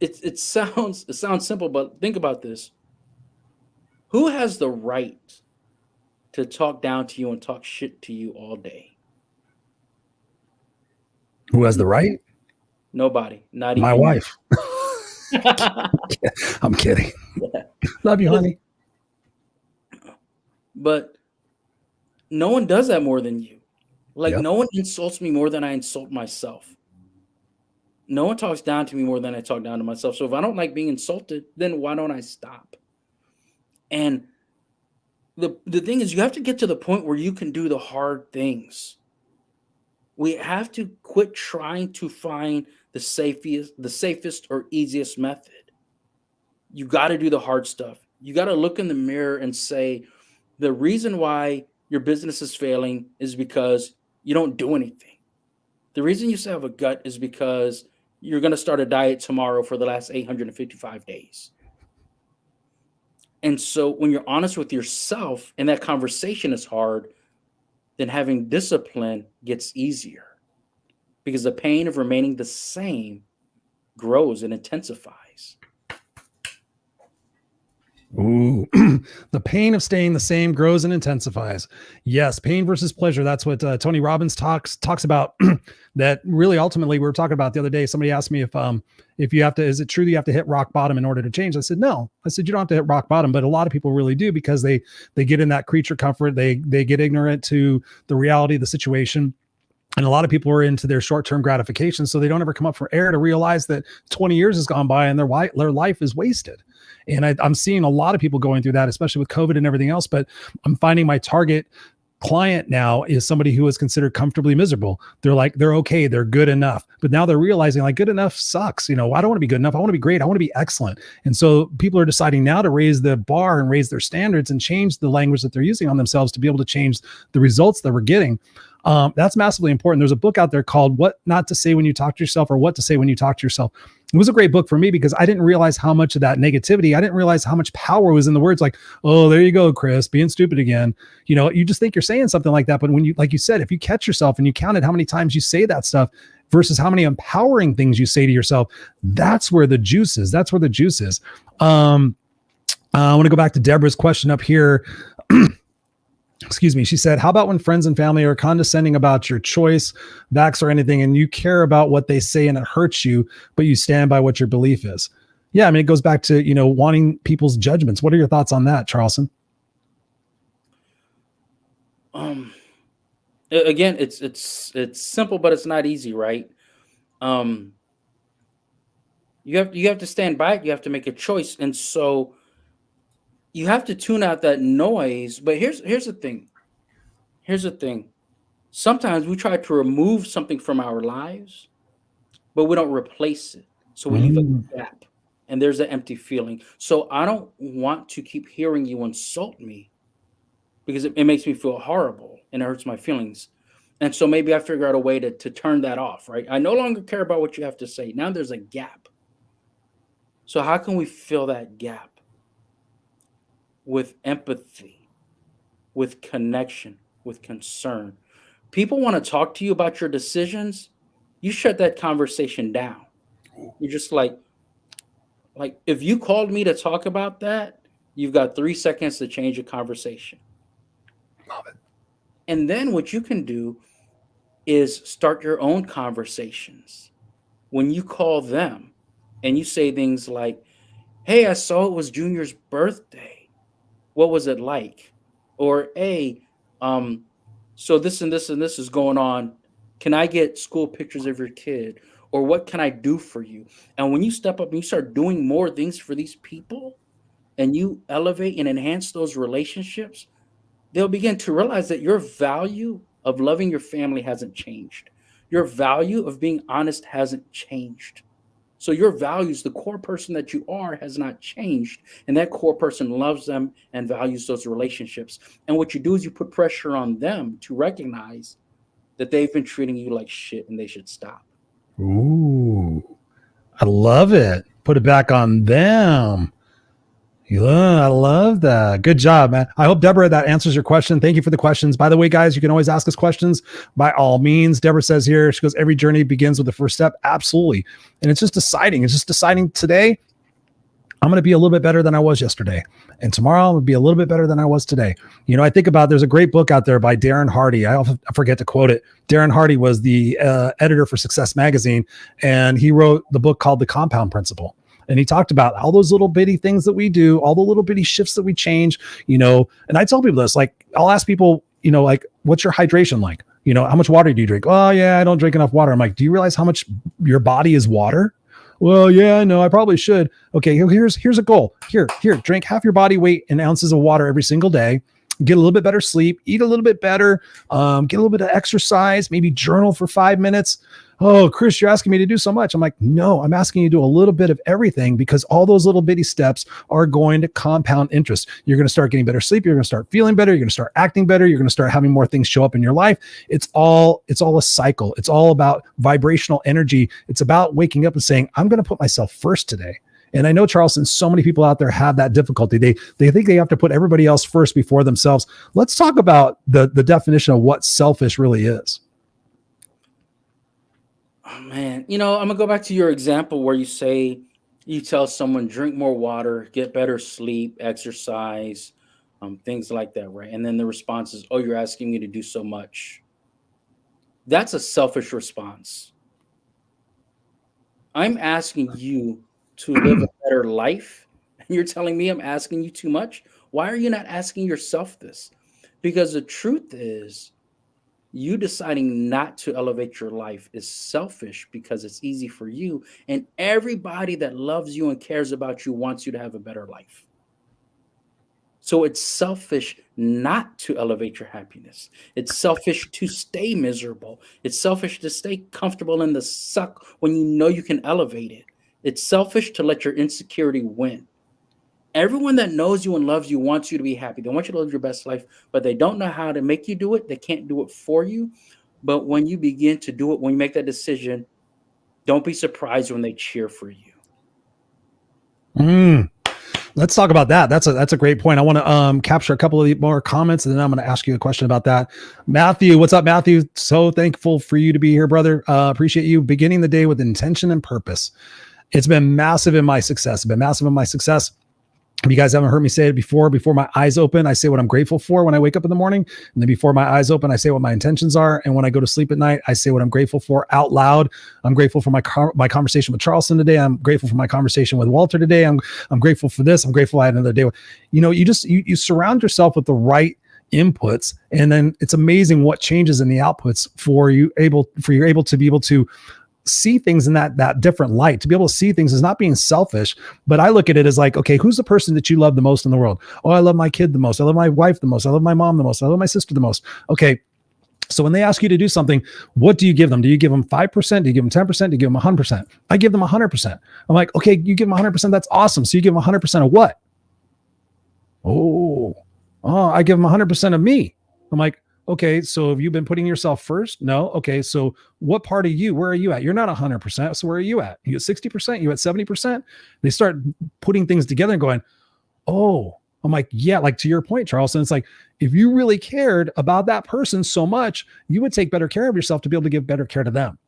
it sounds simple, but think about this. Who has the right to talk down to you and talk shit to you all day? Who has the right? Nobody. Not even my wife. I'm kidding. Yeah. Love you, honey. But no one does that more than you. Like Yep. no one insults me more than I insult myself. No one talks down to me more than I talk down to myself. So if I don't like being insulted, then why don't I stop? And the thing is, you have to get to the point where you can do the hard things. We have to quit trying to find the safest or easiest method. You got to do the hard stuff. You got to look in the mirror and say, the reason why your business is failing is because you don't do anything. The reason you still have a gut is because you're going to start a diet tomorrow for the last 855 days. And so when you're honest with yourself and that conversation is hard, then having discipline gets easier because the pain of remaining the same grows and intensifies. Ooh, the pain of staying the same grows and intensifies. Yes, pain versus pleasure. That's what Tony Robbins talks about. That really, ultimately, we were talking about the other day. Somebody asked me if you have to, is it true that you have to hit rock bottom in order to change? I said no. I said you don't have to hit rock bottom, but a lot of people really do because they get in that creature comfort. They get ignorant to the reality of the situation. And a lot of people are into their short-term gratification, so they don't ever come up for air to realize that 20 years has gone by and their life is wasted. And I'm seeing a lot of people going through that, especially with COVID and everything else. But I'm finding my target client now is somebody who is considered comfortably miserable. They're okay. They're good enough. But now they're realizing like good enough sucks. I don't want to be good enough. I want to be great. I want to be excellent. And so people are deciding now to raise the bar and raise their standards and change the language that they're using on themselves to be able to change the results that we're getting. That's massively important. There's a book out there called What Not to Say When You Talk to Yourself or What to Say When You Talk to Yourself. It was a great book for me because I didn't realize how much of that negativity, I didn't realize how much power was in the words like, oh, there you go, Chris, being stupid again. You just think you're saying something like that. But when you, like you said, if you catch yourself and you counted how many times you say that stuff versus how many empowering things you say to yourself, that's where the juice is. That's where the juice is. I want to go back to Deborah's question up here. Excuse me. She said, how about when friends and family are condescending about your choice, vax or anything, and you care about what they say and it hurts you, but you stand by what your belief is? Yeah. I mean, it goes back to, wanting people's judgments. What are your thoughts on that, Charlson? Again, it's simple, but it's not easy, right? You have to stand by it. You have to make a choice. And so you have to tune out that noise. But here's the thing. Sometimes we try to remove something from our lives, but we don't replace it. So we leave a gap and there's an empty feeling. So I don't want to keep hearing you insult me because it makes me feel horrible and it hurts my feelings. And so maybe I figure out a way to turn that off, right? I no longer care about what you have to say. Now there's a gap. So how can we fill that gap with empathy, with connection, with concern? People want to talk to you about your decisions. You shut that conversation down. You're just like if you called me to talk about that, you've got 3 seconds to change the conversation. Love it. And then what you can do is start your own conversations. When you call them and you say things like, hey, I saw it was Junior's birthday. What was it like? Or, hey, so this and this and this is going on. Can I get school pictures of your kid? Or what can I do for you? And when you step up and you start doing more things for these people and you elevate and enhance those relationships, they'll begin to realize that your value of loving your family hasn't changed. Your value of being honest hasn't changed. So your values, the core person that you are, has not changed. And that core person loves them and values those relationships. And what you do is you put pressure on them to recognize that they've been treating you like shit and they should stop. Ooh, I love it. Put it back on them. Yeah, I love that. Good job, man. I hope, Deborah, that answers your question. Thank you for the questions. By the way, guys, you can always ask us questions by all means. Deborah says here, she goes, every journey begins with the first step. Absolutely. And it's just deciding. It's just deciding today, I'm going to be a little bit better than I was yesterday. And tomorrow I'm going to be a little bit better than I was today. You know, I think about, there's a great book out there by Darren Hardy. I forget to quote it. Darren Hardy was the editor for Success Magazine, and he wrote the book called The Compound Principle. And he talked about all those little bitty things that we do, all the little bitty shifts that we change, you know. And I tell people this, like, I'll ask people, you know, like, what's your hydration like? You know, how much water do you drink? Oh, yeah, I don't drink enough water. I'm like, do you realize how much your body is water? Well, yeah, no, I probably should. Okay, here's a goal. Here, drink half your body weight in ounces of water every single day. Get a little bit better sleep, eat a little bit better, get a little bit of exercise, maybe journal for 5 minutes. Oh, Chris, you're asking me to do so much. I'm like, no, I'm asking you to do a little bit of everything, because all those little bitty steps are going to compound interest. You're going to start getting better sleep. You're going to start feeling better. You're going to start acting better. You're going to start having more things show up in your life. It's all a cycle. It's all about vibrational energy. It's about waking up and saying, I'm going to put myself first today. And I know, Charlson, so many people out there have that difficulty. They think they have to put everybody else first before themselves. Let's talk about the definition of what selfish really is. Oh, man. You know, I'm going to go back to your example where you tell someone, drink more water, get better sleep, exercise, things like that, right? And then the response is, oh, you're asking me to do so much. That's a selfish response. I'm asking you to live a better life, and you're telling me I'm asking you too much. Why are you not asking yourself this? Because the truth is, you deciding not to elevate your life is selfish because it's easy for you, and everybody that loves you and cares about you wants you to have a better life. So it's selfish not to elevate your happiness. It's selfish to stay miserable. It's selfish to stay comfortable in the suck when you know you can elevate it. It's selfish to let your insecurity win. Everyone that knows you and loves you wants you to be happy. They want you to live your best life, but they don't know how to make you do it. They can't do it for you. But when you begin to do it, when you make that decision, don't be surprised when they cheer for you. Let's talk about that. That's a great point. I want to capture a couple of more comments, and then I'm going to ask you a question about that. Matthew, what's up, Matthew? So thankful for you to be here, brother. Appreciate you beginning the day with intention and purpose. It's been massive in my success. If you guys haven't heard me say it before my eyes open, I say what I'm grateful for when I wake up in the morning. And then before my eyes open, I say what my intentions are. And when I go to sleep at night, I say what I'm grateful for out loud. I'm grateful for my conversation with Charlson today. I'm grateful for my conversation with Walter today. I'm grateful for this. I'm grateful I had another day. You know, you surround yourself with the right inputs, and then it's amazing what changes in the outputs for you're able to be able to see things in that different light. To be able to see things as not being selfish, but I look at it as like, okay, who's the person that you love the most in the world? Oh, I love my kid the most. I love my wife the most. I love my mom the most. I love my sister the most. Okay. So when they ask you to do something, what do you give them? Do you give them 5%? Do you give them 10%? Do you give them 100%? I give them 100%. I'm like, okay, you give them 100%. That's awesome. So you give them 100% of what? Oh, I give them 100% of me. I'm like, Okay, so have you been putting yourself first? No. Okay, so what part of you, where are you at? You're not 100%. So where are you at? You at 60%? You at 70%? They start putting things together and going, oh, I'm like, yeah, like to your point, Charlson, it's like, if you really cared about that person so much, you would take better care of yourself to be able to give better care to them.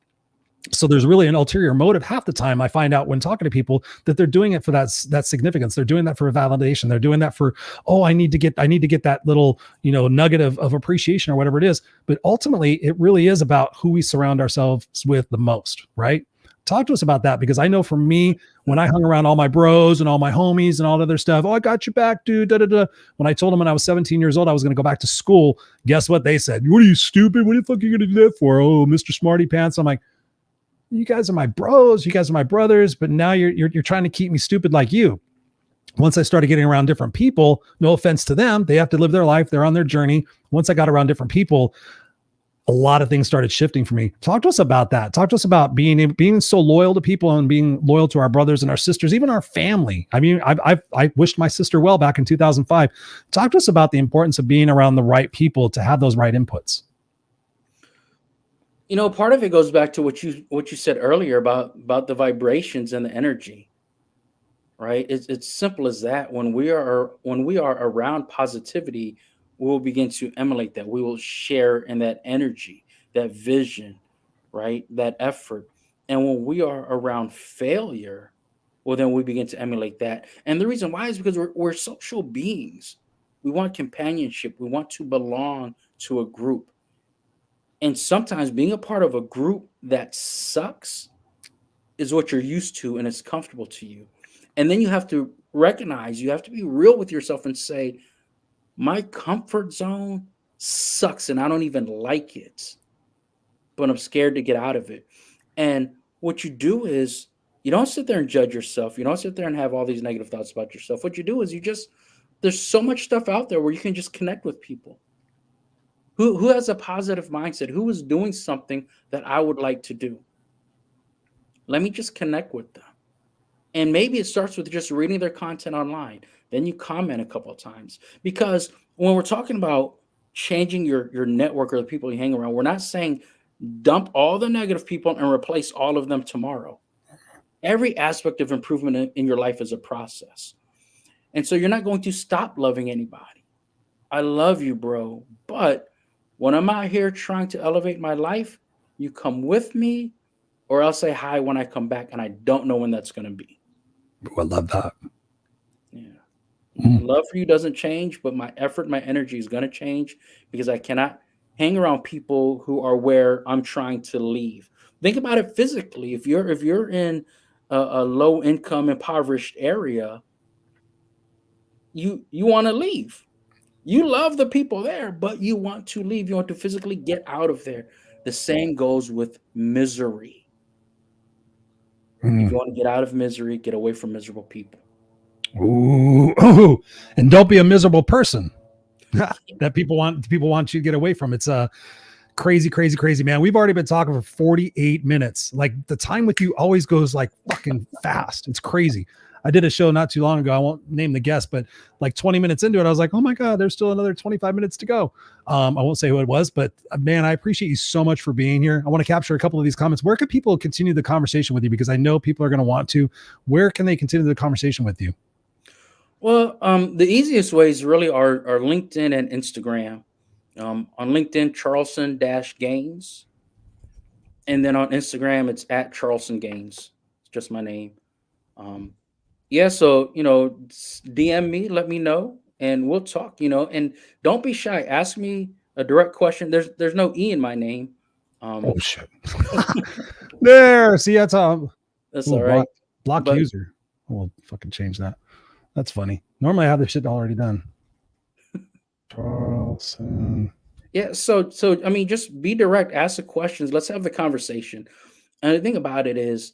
So there's really an ulterior motive. Half the time I find out when talking to people that they're doing it for that significance. They're doing that for validation. They're doing that for, oh, I need to get that little, nugget of appreciation or whatever it is. But ultimately it really is about who we surround ourselves with the most, right? Talk to us about that, because I know for me, when I hung around all my bros and all my homies and all that other stuff, oh, I got you back, dude. Da, da, da. When I told them when I was 17 years old, I was going to go back to school. Guess what they said? What are you, stupid? What the fuck are you going to do that for? Oh, Mr. Smarty Pants. I'm like, you guys are my bros. You guys are my brothers. But now you're trying to keep me stupid like you. Once I started getting around different people, no offense to them, they have to live their life. They're on their journey. Once I got around different people, a lot of things started shifting for me. Talk to us about that. Talk to us about being so loyal to people and being loyal to our brothers and our sisters, even our family. I mean, I wished my sister well back in 2005. Talk to us about the importance of being around the right people to have those right inputs. Part of it goes back to what you said earlier about the vibrations and the energy, right? It's simple as that. When we are around positivity, we will begin to emulate that. We will share in that energy, that vision, right? That effort. And when we are around failure, well, then we begin to emulate that. And the reason why is because we're social beings. We want companionship. We want to belong to a group. And sometimes being a part of a group that sucks is what you're used to and it's comfortable to you. And then you have to recognize, you have to be real with yourself and say, my comfort zone sucks and I don't even like it, but I'm scared to get out of it. And what you do is you don't sit there and judge yourself. You don't sit there and have all these negative thoughts about yourself. What you do is there's so much stuff out there where you can just connect with people. Who has a positive mindset? Who is doing something that I would like to do? Let me just connect with them. And maybe it starts with just reading their content online. Then you comment a couple of times. Because when we're talking about changing your network or the people you hang around, we're not saying dump all the negative people and replace all of them tomorrow. Every aspect of improvement in your life is a process. And so you're not going to stop loving anybody. I love you, bro. But when I'm out here trying to elevate my life, you come with me, or I'll say hi when I come back, and I don't know when that's going to be. I love that. Yeah. Love for you doesn't change, but my effort, my energy is going to change because I cannot hang around people who are where I'm trying to leave. Think about it physically. If you're in a low income, impoverished area, you want to leave. You love the people there, but you want to leave. You want to physically get out of there. The same goes with misery. If you want to get out of misery, get away from miserable people. Ooh, and don't be a miserable person that people want you to get away from. It's crazy, man. We've already been talking for 48 minutes. Like the time with you always goes like fucking fast. It's crazy. I did a show not too long ago. I won't name the guest, but like 20 minutes into it, I was like, oh my God, there's still another 25 minutes to go. I won't say who it was, but man, I appreciate you so much for being here. I want to capture a couple of these comments. Where can people continue the conversation with you? Because I know people are going to want to. Where can they continue the conversation with you? Well, the easiest ways really are LinkedIn and Instagram. On LinkedIn, Charlson-Gaines. And then on Instagram, it's at Charlson Gaines. It's just my name. Yeah, so, DM me, let me know, and we'll talk, and don't be shy. Ask me a direct question. There's no E in my name. Oh, shit. There, see, that's all right. Block user. We'll fucking change that. That's funny. Normally I have this shit already done. Charlson. Yeah, so I mean, just be direct, ask the questions. Let's have the conversation. And the thing about it is,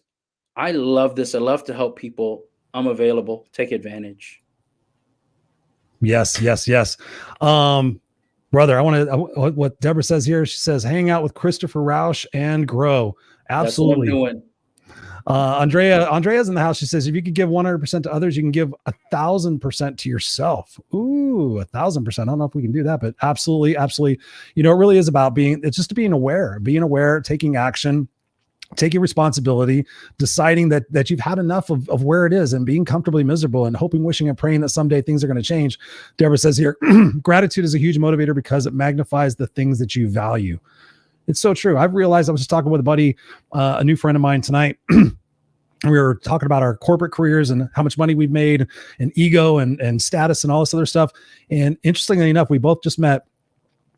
I love this. I love to help people. I'm available. Take advantage. Yes. Brother, I want to, what Deborah says here, she says, hang out with Christopher Rausch and grow. Absolutely. That's what I'm doing. Andrea's in the house. She says, if you could give 100% to others, you can give 1,000% to yourself. Ooh, 1,000%. I don't know if we can do that, but absolutely. You know, it really is about it's just being aware, taking action, taking responsibility, deciding that you've had enough of where it is and being comfortably miserable and hoping, wishing, and praying that someday things are going to change. Deborah says here, gratitude is a huge motivator because it magnifies the things that you value. It's so true. I've realized, I was just talking with a buddy, a new friend of mine tonight. We were talking about our corporate careers and how much money we've made and ego and status and all this other stuff. And interestingly enough, we both just met.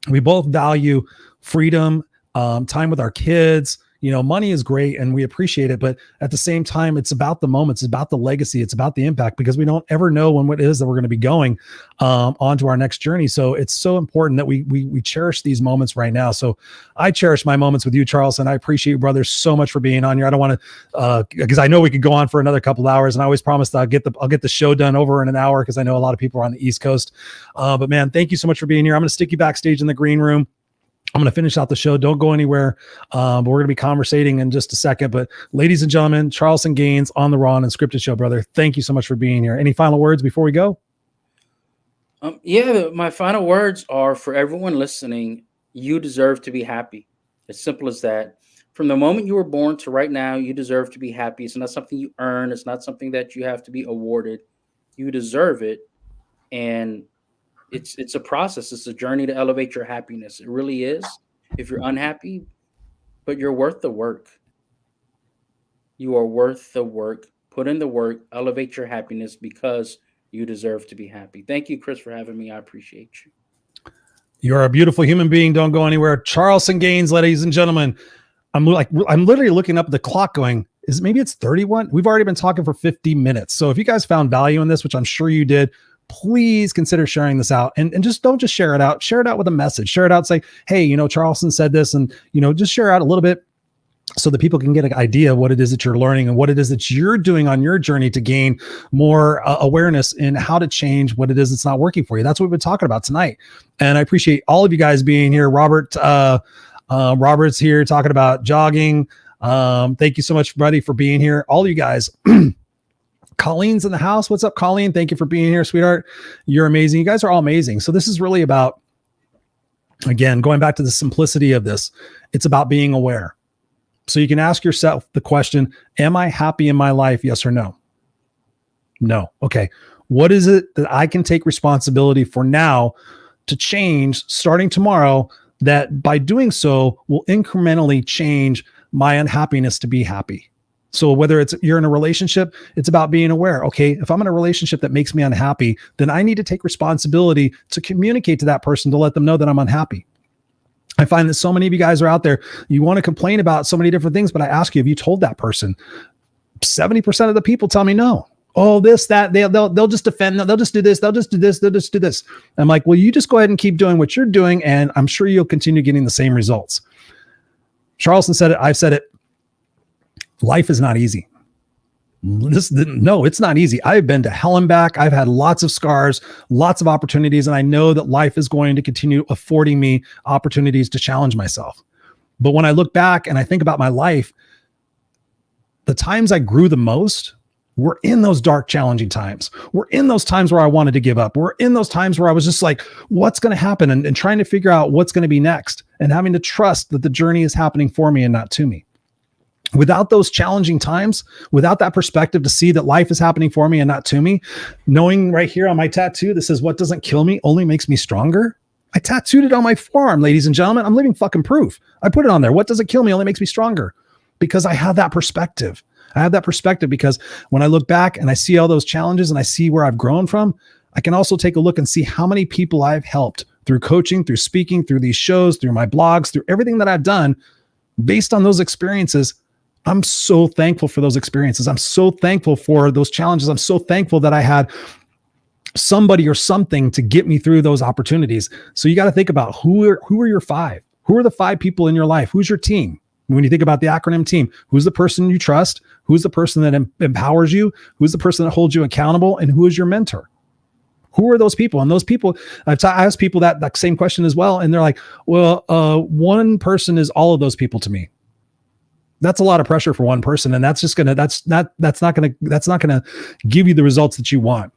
We both value freedom, time with our kids. You know, money is great and we appreciate it, but at the same time, it's about the moments, it's about the legacy, it's about the impact, because we don't ever know what it is that we're going to be going onto our next journey. So it's so important that we cherish these moments right now. So I cherish my moments with you, Charlson. I appreciate you, brother, so much for being on here. I don't want to, because I know we could go on for another couple hours, and I always promise that I'll get the show done over in an hour, because I know a lot of people are on the East Coast. But man, thank you so much for being here. I'm going to stick you backstage in the green room. I'm going to finish out the show. Don't go anywhere. But we're going to be conversating in just a second. But ladies and gentlemen, Charlson Gaines on the Raw&Unscripted show, brother. Thank you so much for being here. Any final words before we go? My final words are, for everyone listening, you deserve to be happy. As simple as that. From the moment you were born to right now, you deserve to be happy. It's not something you earn. It's not something that you have to be awarded. You deserve it. And it's a process. It's a journey to elevate your happiness. It really is. If you're unhappy, but you're worth the work. You are worth the work. Put in the work, elevate your happiness, because you deserve to be happy. Thank you, Chris, for having me. I appreciate you. You're a beautiful human being. Don't go anywhere. Charlson Gaines, ladies and gentlemen. I'm literally looking up at the clock going, maybe it's 31? We've already been talking for 50 minutes. So if you guys found value in this, which I'm sure you did, please consider sharing this out, and just don't just share it out with a message. Share it out. Say, hey, you know, Charlson said this, and, you know, just share out a little bit so that people can get an idea of what it is that you're learning and what it is that you're doing on your journey to gain more awareness in how to change what it is that's not working for you. That's what we've been talking about tonight. And I appreciate all of you guys being here. Robert's here talking about jogging. Thank you so much, buddy, for being here. All of you guys. Colleen's in the house. What's up, Colleen? Thank you for being here, sweetheart. You're amazing. You guys are all amazing. So this is really about, again, going back to the simplicity of this. It's about being aware. So you can ask yourself the question, am I happy in my life? Yes or no? No. Okay. What is it that I can take responsibility for now to change starting tomorrow, that by doing so will incrementally change my unhappiness to be happy? So whether you're in a relationship, it's about being aware. Okay, if I'm in a relationship that makes me unhappy, then I need to take responsibility to communicate to that person to let them know that I'm unhappy. I find that so many of you guys are out there, you want to complain about so many different things, but I ask you, have you told that person? 70% of the people tell me no. Oh, this, that, they'll just defend, they'll just do this, they'll just do this, they'll just do this. I'm like, well, you just go ahead and keep doing what you're doing, and I'm sure you'll continue getting the same results. Charlson said it, I've said it. Life is not easy. No, it's not easy. I've been to hell and back. I've had lots of scars, lots of opportunities, and I know that life is going to continue affording me opportunities to challenge myself. But when I look back and I think about my life, the times I grew the most were in those dark, challenging times. We're in those times where I wanted to give up. We're in those times where I was just like, what's going to happen? And trying to figure out what's going to be next, and having to trust that the journey is happening for me and not to me. Without those challenging times, without that perspective to see that life is happening for me and not to me, knowing right here on my tattoo that says, what doesn't kill me only makes me stronger. I tattooed it on my forearm, ladies and gentlemen. I'm living fucking proof. I put it on there. What doesn't kill me only makes me stronger, because I have that perspective. I have that perspective because when I look back and I see all those challenges and I see where I've grown from, I can also take a look and see how many people I've helped through coaching, through speaking, through these shows, through my blogs, through everything that I've done based on those experiences. I'm so thankful for those experiences. I'm so thankful for those challenges. I'm so thankful that I had somebody or something to get me through those opportunities. So you got to think about who are your five? Who are the five people in your life? Who's your team? When you think about the acronym team, who's the person you trust? Who's the person that empowers you? Who's the person that holds you accountable? And who is your mentor? Who are those people? And those people, I asked people that same question as well. And they're like, well, one person is all of those people to me. That's a lot of pressure for one person. And that's not going to give you the results that you want.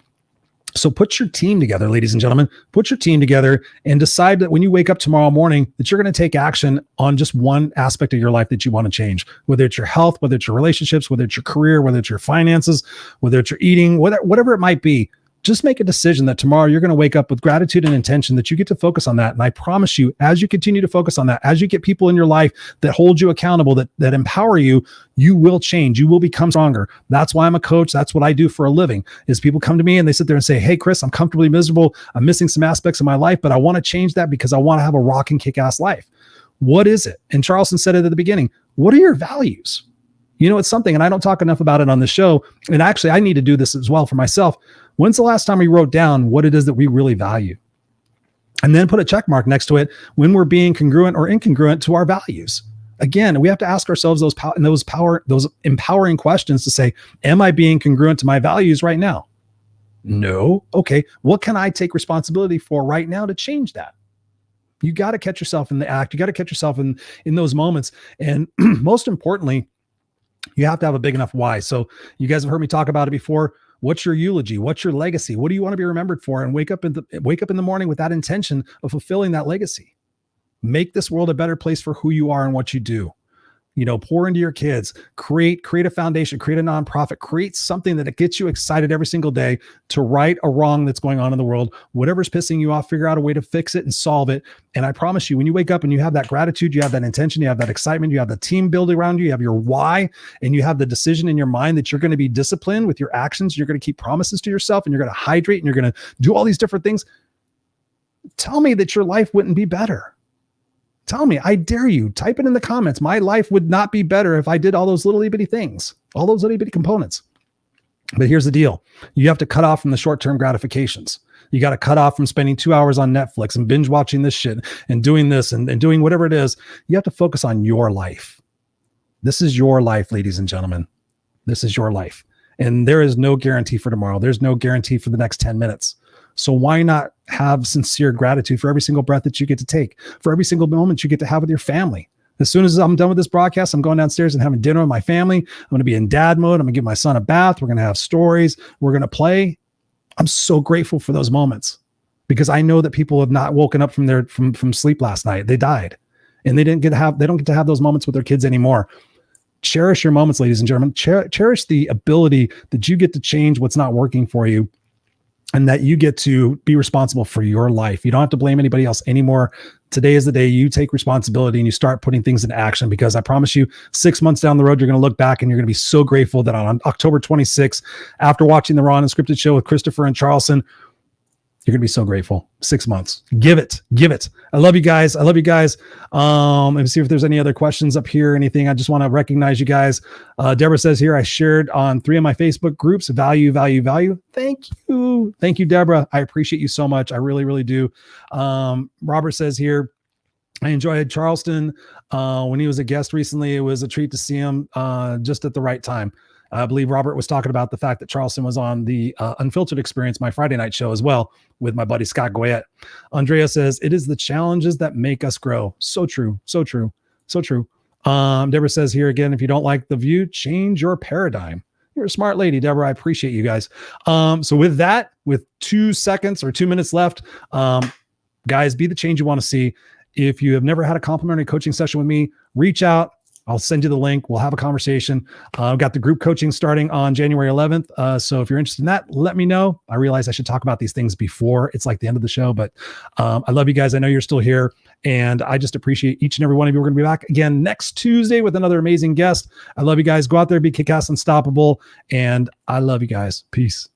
So put your team together, ladies and gentlemen, put your team together and decide that when you wake up tomorrow morning, that you're going to take action on just one aspect of your life that you want to change, whether it's your health, whether it's your relationships, whether it's your career, whether it's your finances, whether it's your eating, whatever it might be. Just make a decision that tomorrow you're going to wake up with gratitude and intention that you get to focus on that. And I promise you, as you continue to focus on that, as you get people in your life that hold you accountable, that empower you, you will change. You will become stronger. That's why I'm a coach. That's what I do for a living, is people come to me and they sit there and say, hey, Chris, I'm comfortably miserable. I'm missing some aspects of my life, but I want to change that because I want to have a rocking kick-ass life. What is it? And Charlson said it at the beginning. What are your values? You know, it's something, and I don't talk enough about it on the show. And actually, I need to do this as well for myself. When's the last time we wrote down what it is that we really value? And then put a check mark next to it when we're being congruent or incongruent to our values. Again, we have to ask ourselves those empowering questions to say, am I being congruent to my values right now? No. Okay. What can I take responsibility for right now to change that? You got to catch yourself in the act. You got to catch yourself in those moments. And most importantly, you have to have a big enough why. So you guys have heard me talk about it before. What's your eulogy? What's your legacy? What do you want to be remembered for? And wake up in the morning with that intention of fulfilling that legacy. Make this world a better place for who you are and what you do. You know, pour into your kids, create a foundation, create a nonprofit, create something that gets you excited every single day to right a wrong that's going on in the world. Whatever's pissing you off, figure out a way to fix it and solve it. And I promise you, when you wake up and you have that gratitude, you have that intention, you have that excitement, you have the team building around you, you have your why, and you have the decision in your mind that you're going to be disciplined with your actions. You're going to keep promises to yourself, and you're going to hydrate, and you're going to do all these different things. Tell me that your life wouldn't be better. Tell me, I dare you, type it in the comments. My life would not be better if I did all those little bitty things, all those little bitty components. But here's the deal. You have to cut off from the short-term gratifications. You got to cut off from spending 2 hours on Netflix and binge watching this shit and doing this and doing whatever it is. You have to focus on your life. This is your life, ladies and gentlemen. This is your life. And there is no guarantee for tomorrow. There's no guarantee for the next 10 minutes. So why not have sincere gratitude for every single breath that you get to take, for every single moment you get to have with your family? As soon as I'm done with this broadcast, I'm going downstairs and having dinner with my family. I'm going to be in dad mode. I'm going to give my son a bath. We're going to have stories. We're going to play. I'm so grateful for those moments because I know that people have not woken up from sleep last night. They died, and they don't get to have those moments with their kids anymore. Cherish your moments, ladies and gentlemen. Cherish the ability that you get to change what's not working for you, and that you get to be responsible for your life. You don't have to blame anybody else anymore. Today is the day you take responsibility and you start putting things into action, because I promise you 6 months down the road, you're going to look back and you're going to be so grateful that on October 26th, after watching the Raw&Unscripted show with Christopher and Charlson, you're going to be so grateful. 6 months. Give it. I love you guys. Let me see if there's any other questions up here, anything. I just want to recognize you guys. Deborah says here, I shared on 3 of my Facebook groups, value. Thank you, Deborah. I appreciate you so much. I really, really do. Robert says here, I enjoyed Charleston when he was a guest recently. It was a treat to see him just at the right time. I believe Robert was talking about the fact that Charlson was on the Unfiltered Experience, my Friday night show as well, with my buddy Scott Goyette. Andrea says, it is the challenges that make us grow. So true. Deborah says here again, if you don't like the view, change your paradigm. You're a smart lady, Deborah. I appreciate you guys. So with that, with 2 seconds or 2 minutes left, guys, be the change you want to see. If you have never had a complimentary coaching session with me, reach out. I'll send you the link. We'll have a conversation. I've got the group coaching starting on January 11th. So if you're interested in that, let me know. I realize I should talk about these things before it's like the end of the show, but I love you guys. I know you're still here, and I just appreciate each and every one of you. We're going to be back again next Tuesday with another amazing guest. I love you guys. Go out there, be kick-ass unstoppable, and I love you guys. Peace.